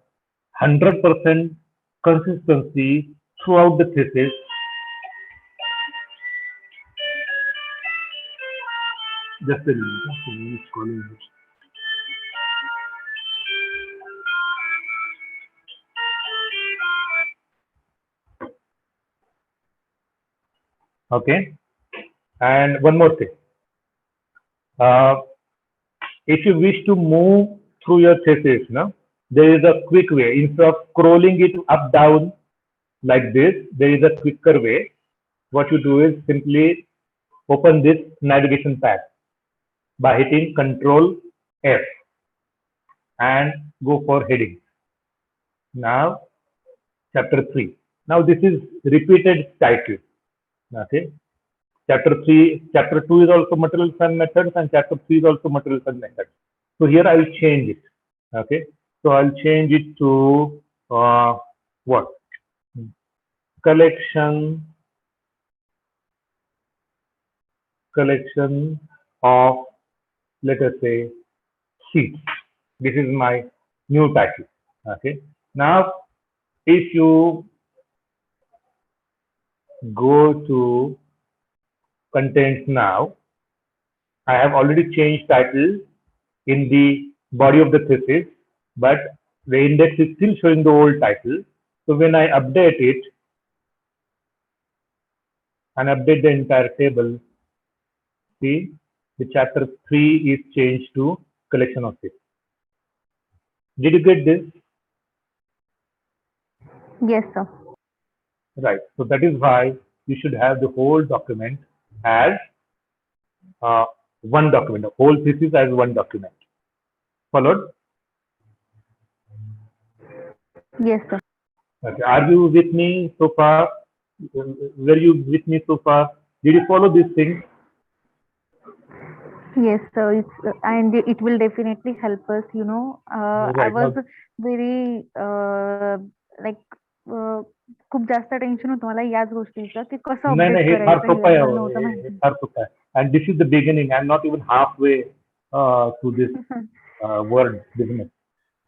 100% consistency throughout the thesis Just a minute. Who is calling me? Okay. And one more thing. Uh, if you wish to move through your thesis, no, there is a quick way. Instead of scrolling it up down like this, there is a quicker way. What you do is simply open this navigation pad by hitting Control F and go for heading. Now, chapter 3. Now, this is repeated title. Okay. Chapter 2 is also materials and methods, and chapter 3 is also materials and methods. So here I will change it. Okay. So I'll change it to what? Collection of, let us say, sheets. This is my new title. Okay. Now, if you go to contents now, I have already changed title in the body of the thesis, but the index is still showing the old title. So when I update it and update the entire table, see the chapter 3 is changed to collection of sheets. Did you get this? Yes, sir. Right. So that is why you should have the whole document as one document, the whole thesis as one document. Followed? Yes, sir. Okay. Are you with me so far? Were you with me so far? Did you follow these things? Yes, sir. And it will definitely help us. I Right. was Now, very like खूप जास्त tension होतं मला याच गोष्टीचं की कसं नाही update नाही हे फार करायचं सोपं आहे हे मला हो. नव्हतं हे माहिती. फार सोपं आहे. And this is the beginning. I'm not even halfway to this word business.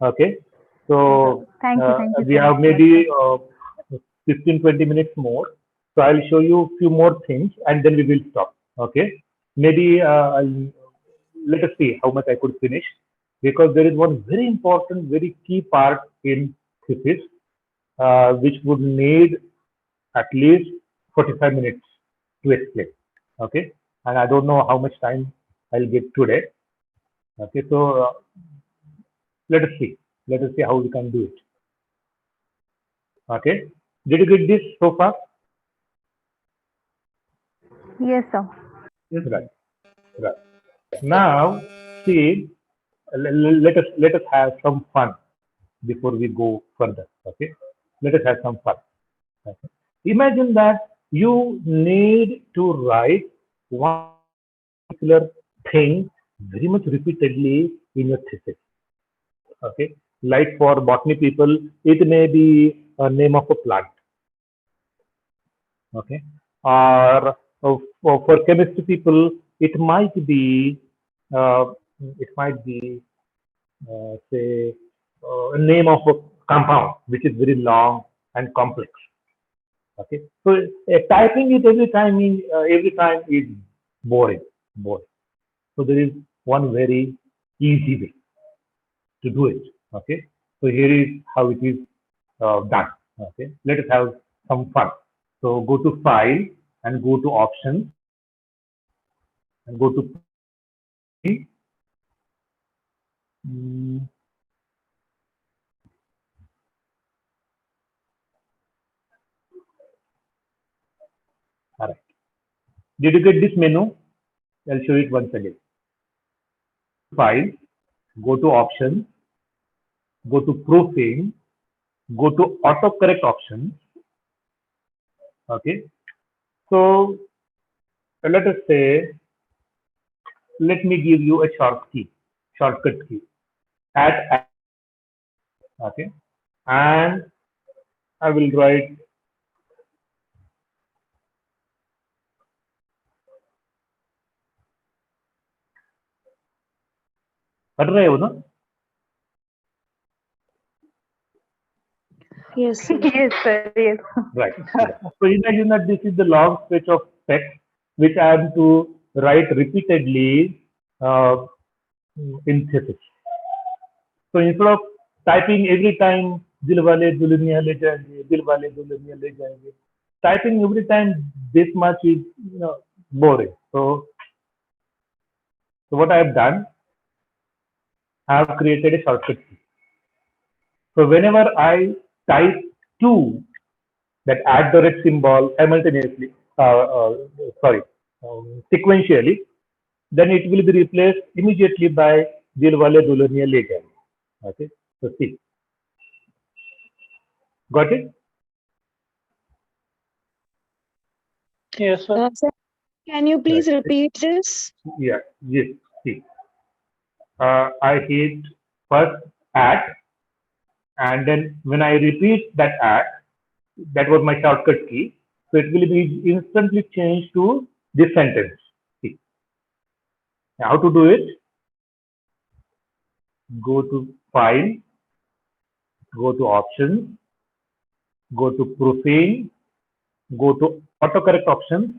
Okay. So Thank you we so have much, maybe sir. 15-20 minutes more. So I'll show you a few more things and then we will stop. Okay. Maybe let us see how much I could finish, because there is one very important, very key part in thesis which would need at least 45 minutes to explain. Okay. And I don't know how much time I'll get today. Okay. So let us see. Let us see how we can do it. Okay. Did you get this so far? Yes, sir. Yes, Right. Right. Now, see, let us have some fun before we go further. Okay. Let us have some fun. Okay. Imagine that you need to write one particular thing very much repeatedly in your thesis. Okay. Like for botany people, it may be a name of a plant. Okay. Or for chemistry people, it might be uh, say a name of a compound which is very long and complex. Okay. So typing it every time is boring. Boring. So there is one very easy way to do it. Okay. So here is how it is done. Okay. Let us have some fun. So go to File and go to Options and go to Mm, all right. Did you get this menu? I'll show it once again. File, go to Options, go to Proofing, go to Autocorrect Options. Okay. So let us say, let me give you a shortcut key. Add, okay, and I will write पढ़ रहे हो ना? Yes, sir. Yes, sir. Yes. Right. So imagine that this is the long stretch of text which I am to write repeatedly uh, in thesis. So instead of typing every time दिल वाले दुल्हनिया ले जाएंगे, दिल वाले दुल्हनिया ले जाएंगे, typing every time this much is boring. So what I have done, I have created a shortcut key. So whenever I type two, that at the rate symbol simultaneously, sorry, sequentially, then it will be replaced immediately by Dil Wale Dulhaniya Le Jayenge. Okay, so see, got it? Yes, sir. Sir, can you please Right. repeat this? Yeah, yes, see. I hit first at, and then when I repeat that at, that was my shortcut key. So it will be instantly changed to this sentence. See, now how to do it? Go to File, go to Options, go to Proofing, go to Autocorrect Options.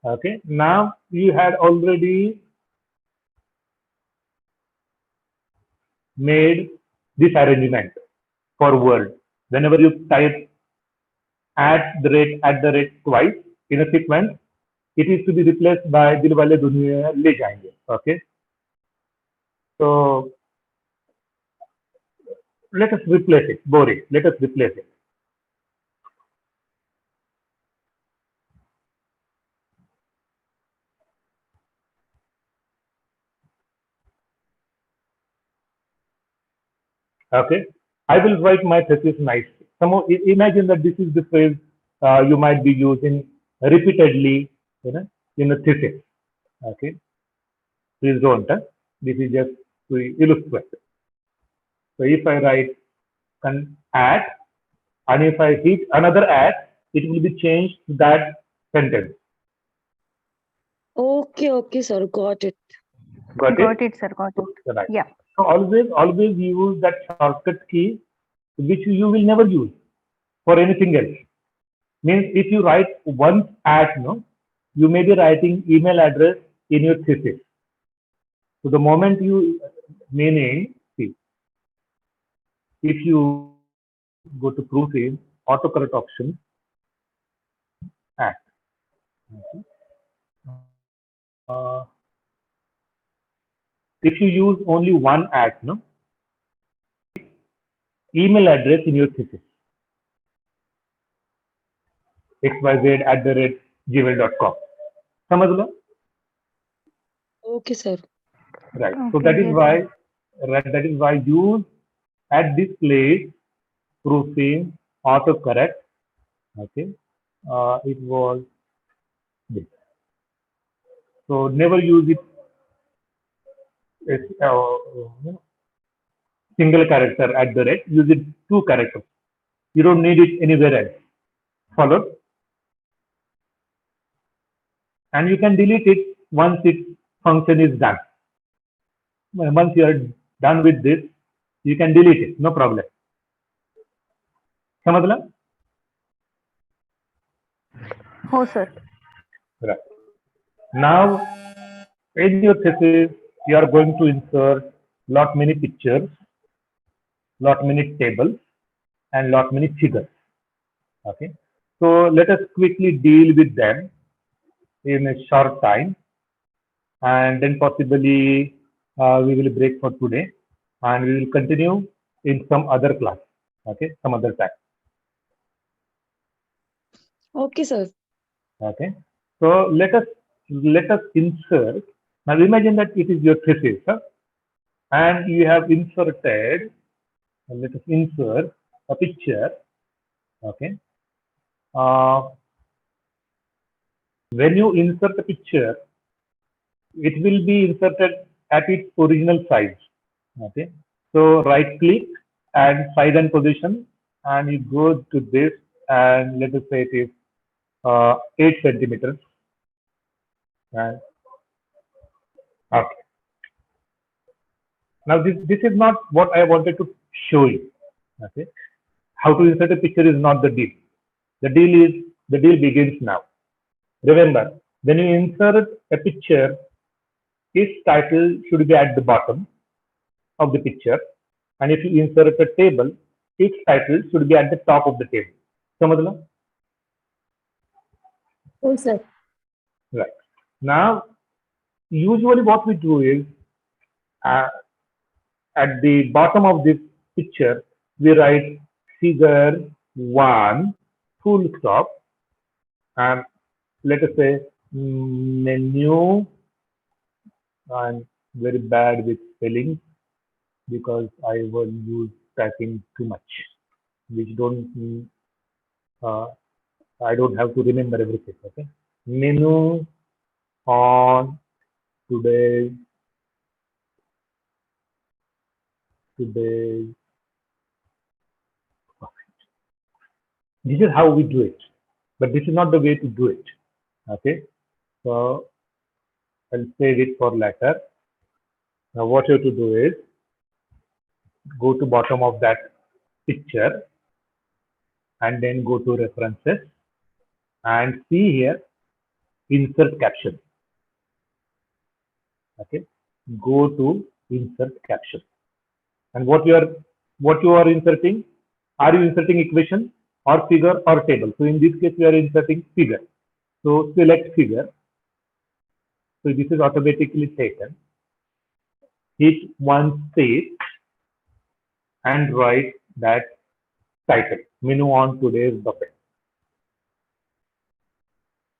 Okay, now you had already made this arrangement for word. Whenever you type at the rate twice in a sequence, it is to be replaced by Dil Wale Duniya Le Jayenge. Okay, so let us replace it. Boring. Let us replace it. Okay, I will write my thesis nicely. Imagine that this is the phrase you might be using repeatedly, in a thesis. Okay, please don't. This is just to illustrate. So if I write at, and if I hit another at, it will be changed to that sentence. Okay, sir, got it. Got Got it? it, sir. Got it. Right. Yeah. So always use that shortcut key, which you will never use for anything else. Means if you write once at, you may be writing email address in your thesis. So the moment you, meaning, see, if you go to proofing, autocorrect option, at. Uh, if you use only one at, email address in your thesis, xyz@gmail.com. समझ लो? Okay, sir. Right. So Okay, yes, sir. that is why use at this place proofing autocorrect. Okay. It was this. So never use it as single character at the rate. Use it two characters. You don't need it anywhere else. Followed? And you can delete it once its function is done. Once you are done with this, you can delete it. No problem. समझ ला? Oh, sir. Right. Now, in your thesis, you are going to insert lot many pictures, lot many tables, and lot many figures. Okay. So let us quickly deal with them in a short time, and then possibly we will break for today, and we will continue in some other class. Okay, some other time. Okay, sir. Okay. So let us insert. Now imagine that it is your thesis, and you have inserted. Let us insert a picture. Okay. When you insert a picture, it will be inserted at its original size. Okay. So right click and size and position, and you go to this, and let us say it is 8 centimeters. And okay. Now this is not what I wanted to show you. Okay. How to insert a picture is not the deal. The deal begins now. Remember, when you insert a picture, its title should be at the bottom of the picture, and if you insert a table, its title should be at the top of the table. समझ लो? Oh, sir. Right. Now, usually what we do is uh, at the bottom of this picture, we write figure 1 full stop, and let us say menu. I'm very bad with spelling because I will use typing too much, which don't I don't have to remember everything. Okay, menu on today's this is how we do it, but this is not the way to do it. Okay, so I'll save it for later. Now what you have to do is go to bottom of that picture and then go to references and see here insert caption. Okay, go to insert caption, and what you are inserting? Are you inserting equation or figure or table? So in this case we are inserting figure. So select figure. So this is automatically taken. Hit one space and write that title, menu on today's buffet.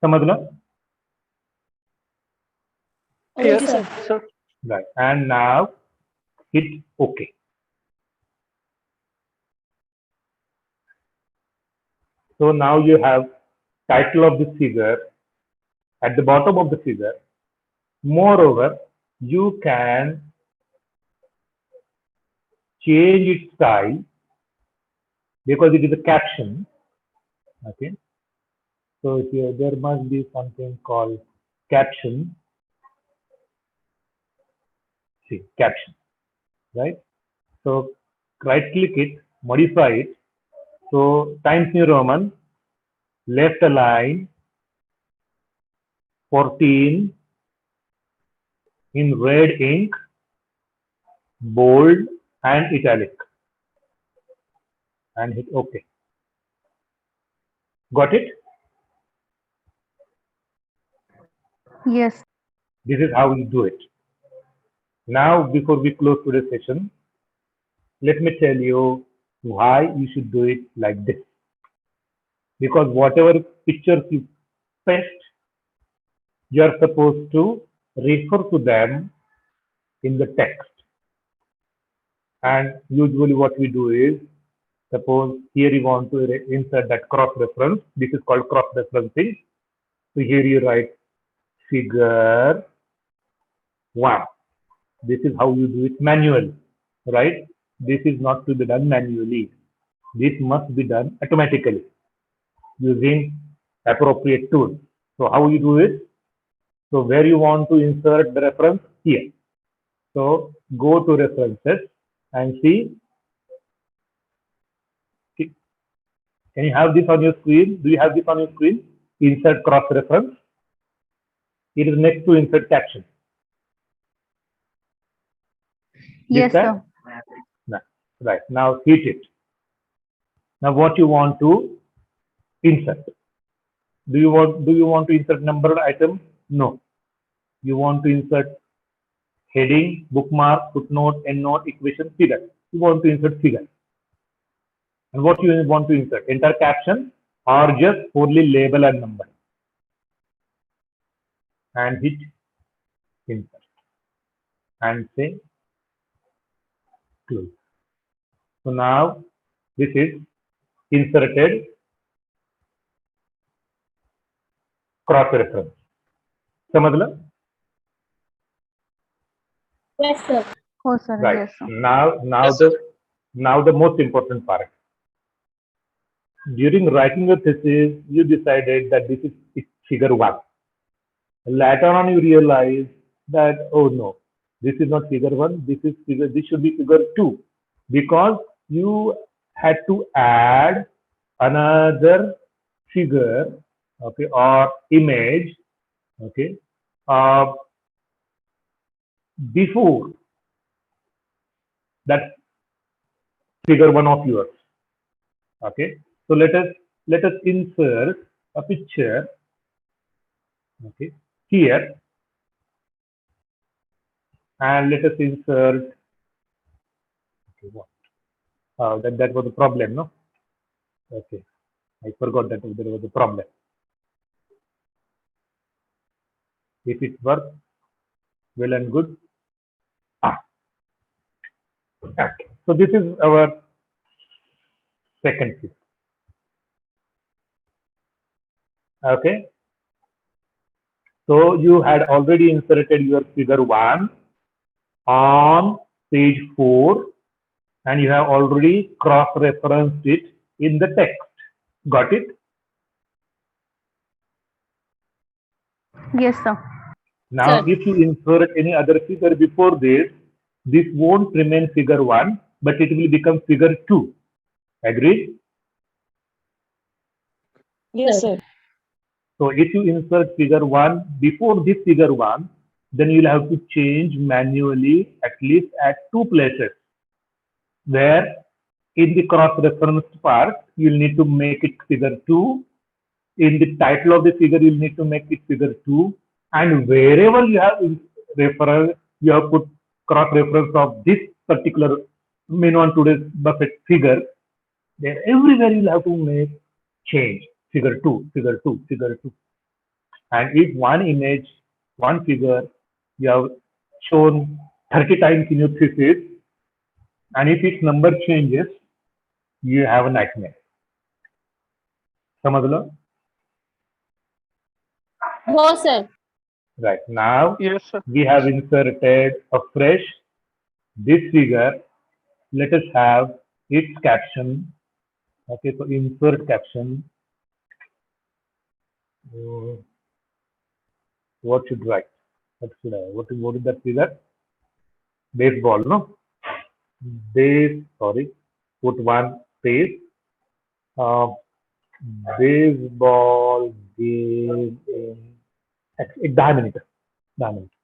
समझ लो? Yes, Okay, sir. sir. Right. And now hit OK. So now you have title of the figure at the bottom of the figure. Moreover, you can change its style because it is a caption. Okay. So here there must be something called caption. See, caption, right? So right click it, modify it. So Times New Roman, left align, 14 in red ink, bold and italic, and hit OK. Got it? Yes. This is how you do it. Now, before we close today's session, let me tell you why you should do it like this. Because whatever pictures you paste, you are supposed to refer to them in the text. And usually what we do is, suppose here you want to insert that cross reference. This is called cross referencing. So here you write figure 1. This is how you do it manually, right? This is not to be done manually. This must be done automatically using appropriate tools. So how you do it? So where you want to insert the reference? Here. So go to references and see. Can you have this on your screen? Do you have this on your screen? Insert cross reference. It is next to insert caption. Yes, This sir. No. Right. Now hit it. Now what you want to insert? Do you want to insert numbered item? No. You want to insert heading, bookmark, footnote, endnote, equation, figure. You want to insert figure. And what you want to insert? Enter caption or just only label and number. And hit insert. And say close. So now this is inserted cross reference. समझ लो? Yes, sir. Oh, sir. Right. Yes, sir. Now the most important part. During writing your thesis, you decided that this is figure 1. Later on, you realize that, oh no, this is not figure 1, this should be figure 2, because you had to add another figure, okay, or image, okay, before that figure 1 of yours. Okay, so let us insert a picture. Okay, here, and let us insert. Okay, what? That was a problem, no? Okay, I forgot that there was a problem. If it works, well and good. Okay. So this is our second figure. Okay. So you had already inserted your figure 1 on page 4, and you have already cross-referenced it in the text. Got it? Yes, sir. Now, Sir. if you insert any other figure before this won't remain figure 1, but it will become figure 2. Agreed? Yes, Sir. sir. So if you insert figure 1 before this figure 1, then you'll have to change manually at least at 2 places, where in the cross-referenced part, you'll need to make it figure 2. In the title of the figure, you'll need to make it figure 2. And wherever you have reference, you have put cross-reference of this particular main on today's buffet figure. There everywhere you'll have to make change. Figure 2, figure 2, figure 2. And if one image, one figure, you have shown 30 times in your thesis, and if its number changes, you have a nightmare. समझ लो? No, sir. Right. Now, Yes, sir. we have inserted a fresh this figure. Let us have its caption. Okay, so insert caption. What should write? What should I? What is that figure? Baseball, no? Sorry. Put one space. Baseball game in 10 minutes. 10 minutes.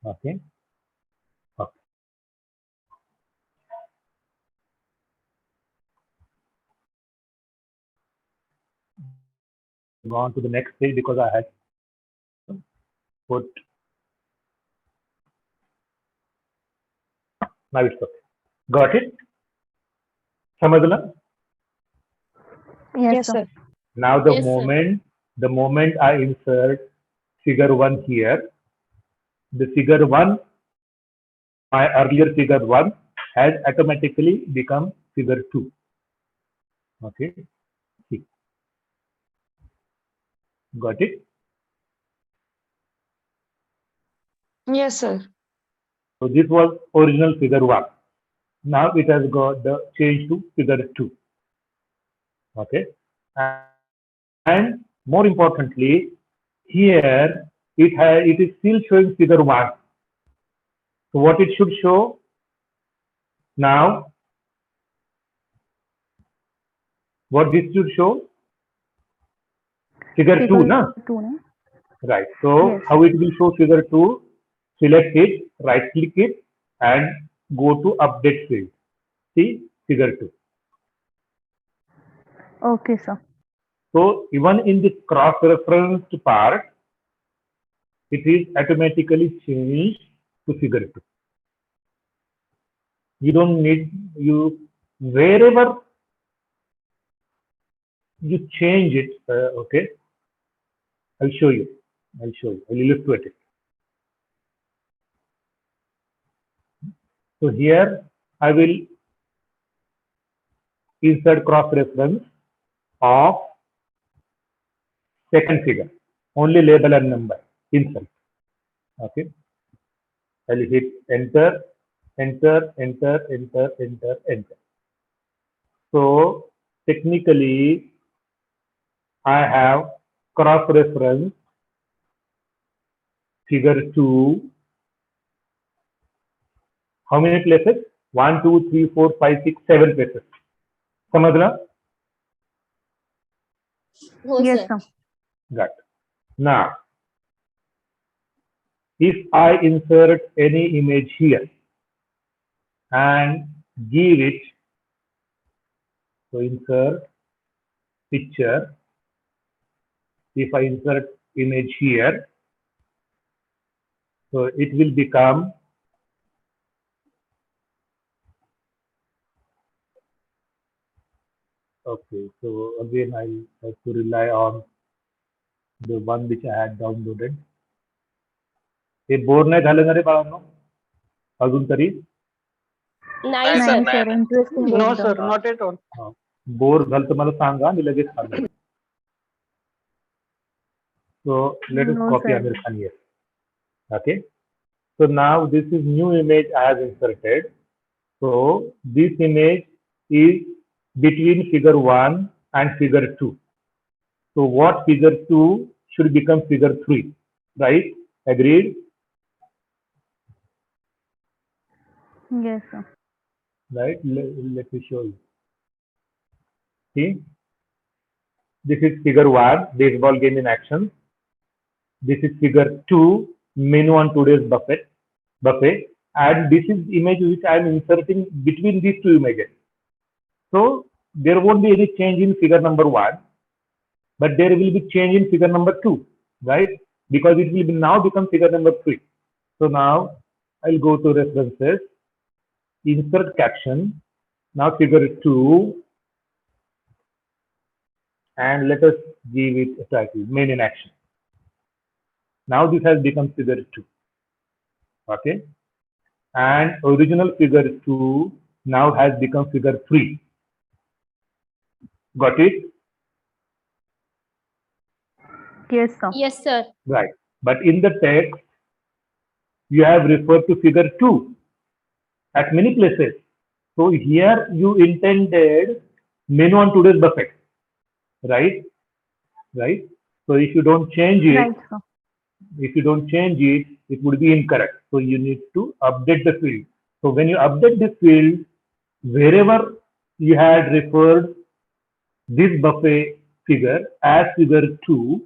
Okay. Okay. Gone to the next page because I had put. Now it's okay. Got it? Samadala? Yes, Yes, sir. sir. Now Yes, sir. the moment I insert figure 1 here, the figure 1, my earlier figure 1 has automatically become figure 2. Okay. See. Got it? Yes, sir. So this was original figure 1. Now it has got the change to figure 2. Okay. And more importantly, here it is still showing figure 1. So what it should show now, what this should show? Figure 2, na? 2, no? Right. So Yes. how it will show figure 2? Select it, right click it, and go to update field. See figure 2. Okay, sir. So even in the cross-referenced part, it is automatically changed to figure 2. You don't need wherever you change it. Okay, I'll show you. I'll illustrate it. So here I will insert cross-reference of second figure. Only label and number. Insert. Okay. I'll hit enter, enter, enter, enter, enter, enter. So technically, I have cross-reference figure 2. How many places? 1, 2, 3, 4, 5, 6, 7 places. समझना? No, Yes, sir. sir. Got it. Now, if I insert any image here and give it, so insert picture, if I insert image here, so it will become, okay, so again I'll have to rely on the one which I had downloaded. हे bore नाही झालं ना रे बाळांनो अजून तरी? नाही नाही सर. सर, इंटरेस्टिंग No, एकदम. sir, not at all. Bore झालं तर मला सांगा मी लगेच सांगेन. So let us No, copy sir. Amir Khan here. Okay. So now this is new image I have inserted. So this image is between figure 1 and figure 2. So what figure 2 should become figure 3, right? Agreed? Yes, sir. Right? Let me show you. See, this is figure 1, baseball game in action. This is figure 2, menu on today's buffet, and this is image which I am inserting between these two images. So there won't be any change in figure number 1, but there will be change in figure number 2, right? Because it will be now become figure number 3. So now I'll go to references, insert caption, now figure 2, and let us give it a title, main in action. Now this has become figure 2. Okay. And original figure 2 now has become figure 3. Got it? Yes, sir. Yes, sir. Right. But in the text, you have referred to figure 2 at many places. So here you intended menu on today's buffet. Right? Right? So if you don't change it, Right, sir. if you don't change it, it would be incorrect. So you need to update the field. So when you update this field, wherever you had referred this buffet figure as figure 2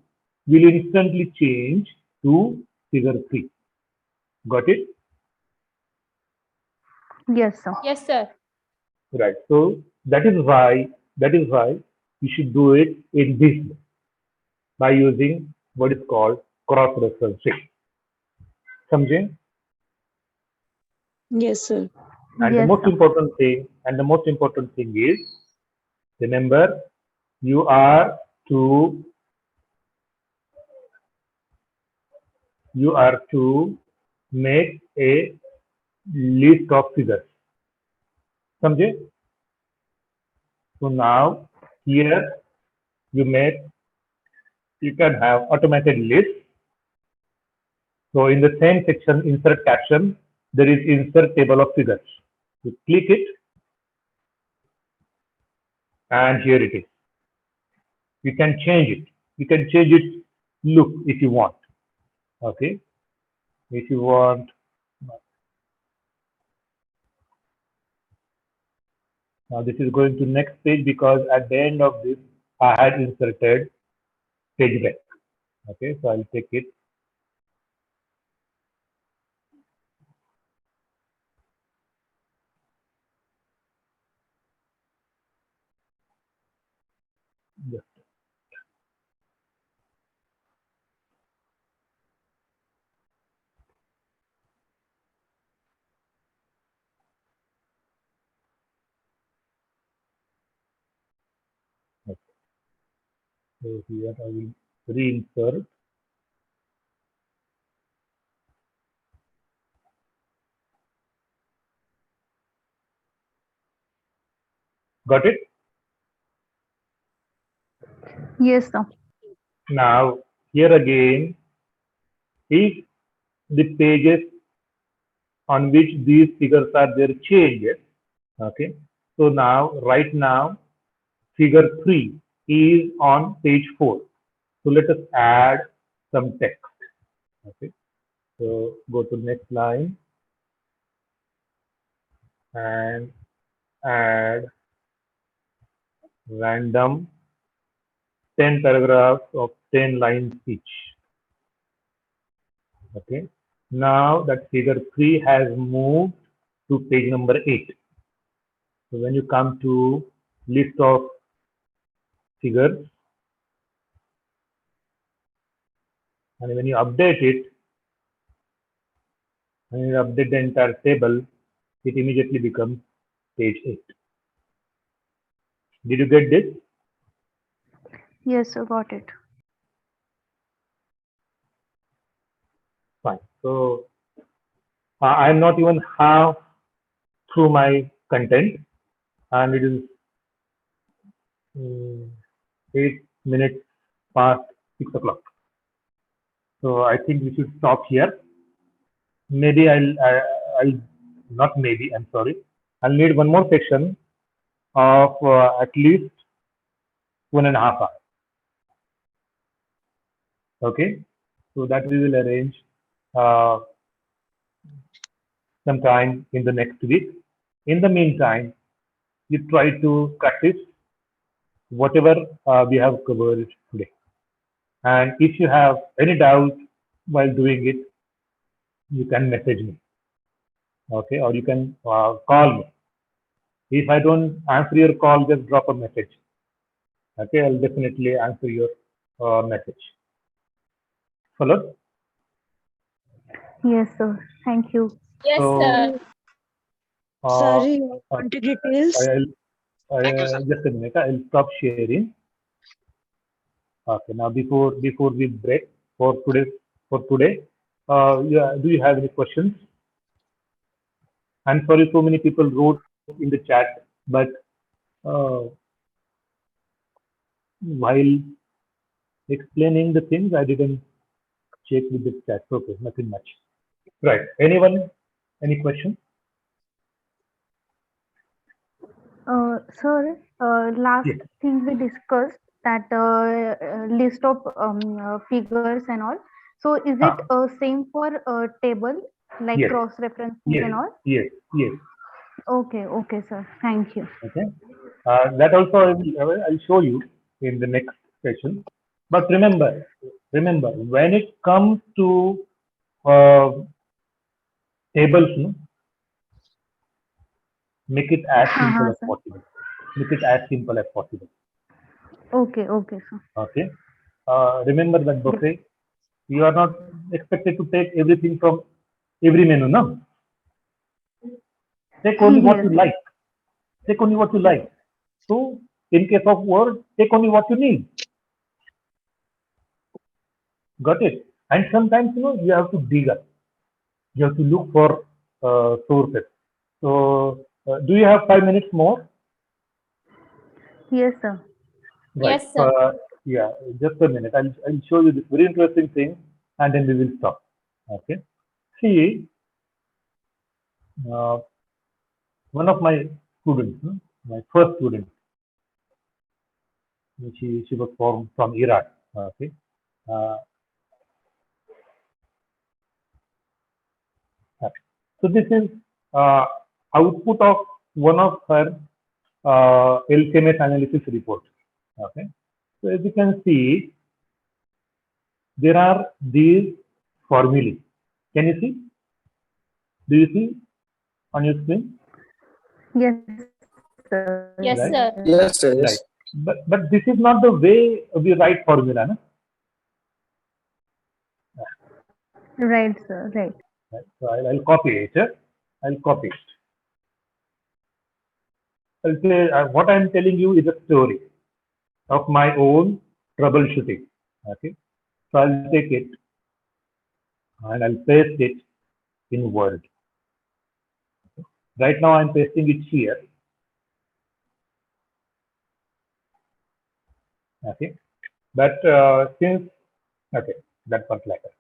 will instantly change to figure 3. Got it? Yes, sir. Yes, sir. Right. So that is why you should do it in this way by using what is called cross-referencing. समझे? Yes, sir. And the Yes, most sir. important thing is, remember, you are to make a list of figures. समझे? So now here you can have automated list. So in the same section, insert caption, there is insert table of figures. You click it, and here it is. You can change it. You can change its look if you want. Okay. If you want. Now this is going to next page because at the end of this, I had inserted page break. Okay, so I'll take it. Just okay. So here I will reinsert. Got it? Yes, sir. Now here again, if the pages on which these figures are there changes, okay. So now, right now, figure 3 is on page 4. So let us add some text. Okay. So go to next line and add random 10 paragraphs of 10 lines each. Okay. Now that figure 3 has moved to page number 8. So when you come to list of figures, and when you update it, when you update the entire table, it immediately becomes page 8. Did you get this? Yes, sir, got it. Fine. So I'm not even half through my content, and it is 8 minutes past 6 o'clock. So I think we should stop here. Maybe I'll not maybe, I'm sorry. I'll need one more section of at least 1.5 hours. Okay. So that we will arrange sometime in the next week. In the meantime, you try to practice whatever we have covered today. And if you have any doubt while doing it, you can message me. Okay, or you can call me. If I don't answer your call, just drop a message. Okay, I'll definitely answer your message. Followed? Yes, sir. Thank you. Yes, So, sir. Sorry, contact details. Just a minute. I'll stop sharing. Okay. Now, before we break for today, yeah, do you have any questions? I'm sorry, so many people wrote in the chat, but while explaining the things, I didn't check with the chat. Okay, nothing much. Right. Anyone? Any questions? Sir, last Yes. thing we discussed that list of figures and all. So is it same for table like Yes. cross referencing Yes. and all? Yes. Yes. Okay, okay, sir. Thank you. Okay. That also I'll show you in the next session. But remember, when it comes to tables, no, make it as simple as Sir. possible. Make it as simple as possible. Okay, okay, sir. Okay. Remember that buffet. You are not expected to take everything from every menu, no. Take only what you Yes. like. Take only what you like. So, in case of Word, take only what you need. Got it? And sometimes, you have to dig up. You have to look for sources. So, do you have 5 minutes more? Yes, sir. Right. Yes, sir. Yeah, just a minute. I'll show you this very interesting thing, and then we will stop. Okay. See, uh, one of my students, my first student, she was from Iraq. Okay. Uh, so this is output of one of her LCMS analysis report. Okay. So as you can see, there are these formulae. Can you see? Do you see on your screen? Yes, sir. Yes, Right. sir. Yes, sir. Yes. Right. But this is not the way we write formula, no? Right, sir. Right. Right. So I'll copy it. I'll copy it. I'll say what I'm telling you is a story of my own troubleshooting. Okay. So I'll take it and I'll paste it in Word. Right now I'm pasting it here. Okay. But since okay, that was like that.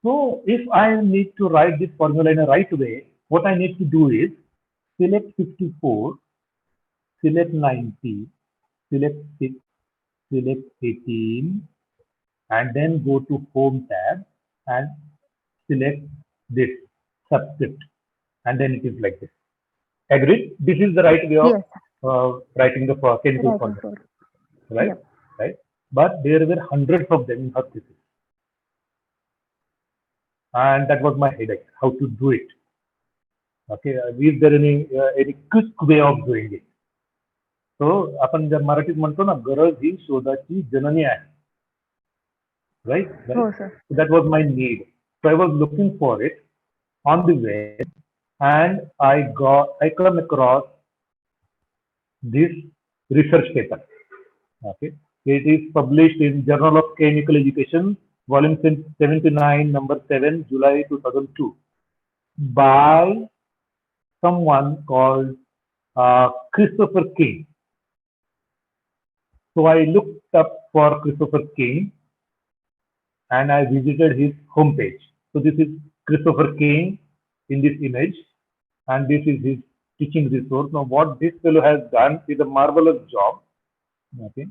So if I need to write this formula in a right way, what I need to do is select 54, select 90, select 6, select 18, and then go to Home tab and select this subscript, and then it is like this. Agreed? This is the right way of Yes. writing the chemical Right, formula, sir. right? Yep. Right. But there were hundreds of them in her thesis. and that was my headache, how to do it. Okay, is there any quick way of doing it? So आपण जर मराठीत म्हणतो ना, गरज ही शोधाची जननी आहे. Right? हो sir. So that was my need. So I was looking for it on the web, and I come across this research paper. Okay, it is published in Journal of Chemical Education, volume 79, number 7, July 2002, by someone called Christopher King. So I looked up for Christopher King and I visited his homepage. So this is Christopher King in this image, and this is his teaching resource. Now what this fellow has done is a marvelous job. Okay,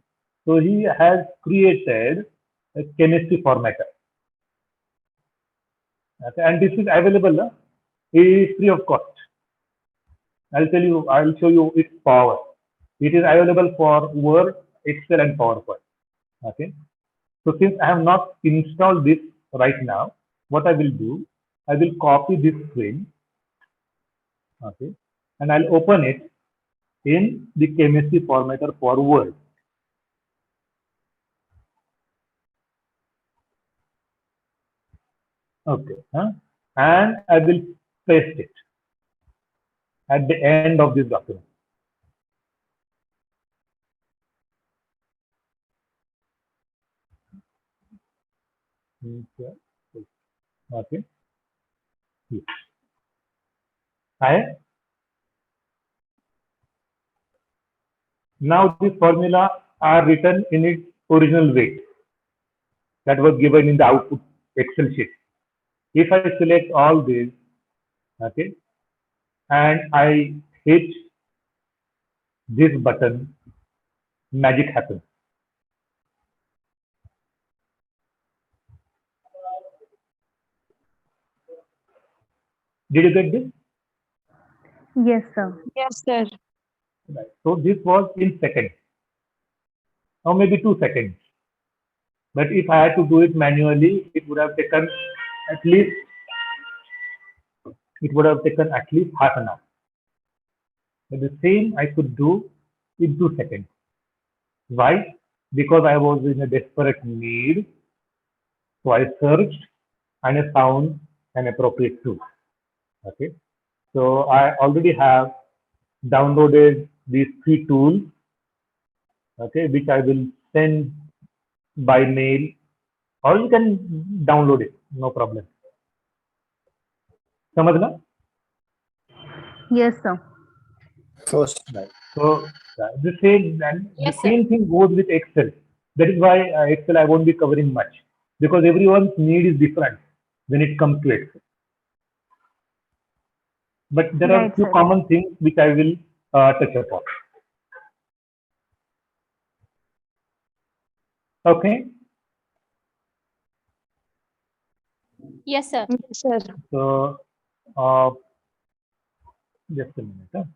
so he has created a chemistry formatter. Okay, and this is available. It is free of cost. I'll show you its power. It is available for Word, Excel, and PowerPoint. Okay. So since I have not installed this right now, what I will do, I will copy this screen. Okay, and I'll open it in the chemistry formatter for Word. Okay, and I will paste it at the end of this document. Okay. Now these formula are written in its original way that was given in the output Excel sheet. If I select all these, okay, and I hit this button, magic happens. Did you get this? Yes, sir. Yes, sir. Right. So this was in seconds, or maybe 2 seconds. But if I had to do it manually, it would have taken at least half an hour. But the same I could do in 2 seconds. Why? Because I was in a desperate need. So I searched and I found an appropriate tool. Okay. So I already have downloaded these 3 tools, okay, which I will send by mail, or you can download it, no problem. समझना? Yes, sir. First. Right. So the same Yes, same thing goes with Excel. That is why Excel I won't be covering much, because everyone's need is different when it comes to Excel. But there are Right, few sir. common things which I will touch upon. Okay. Yes, sir. Yes, sir. So just a minute.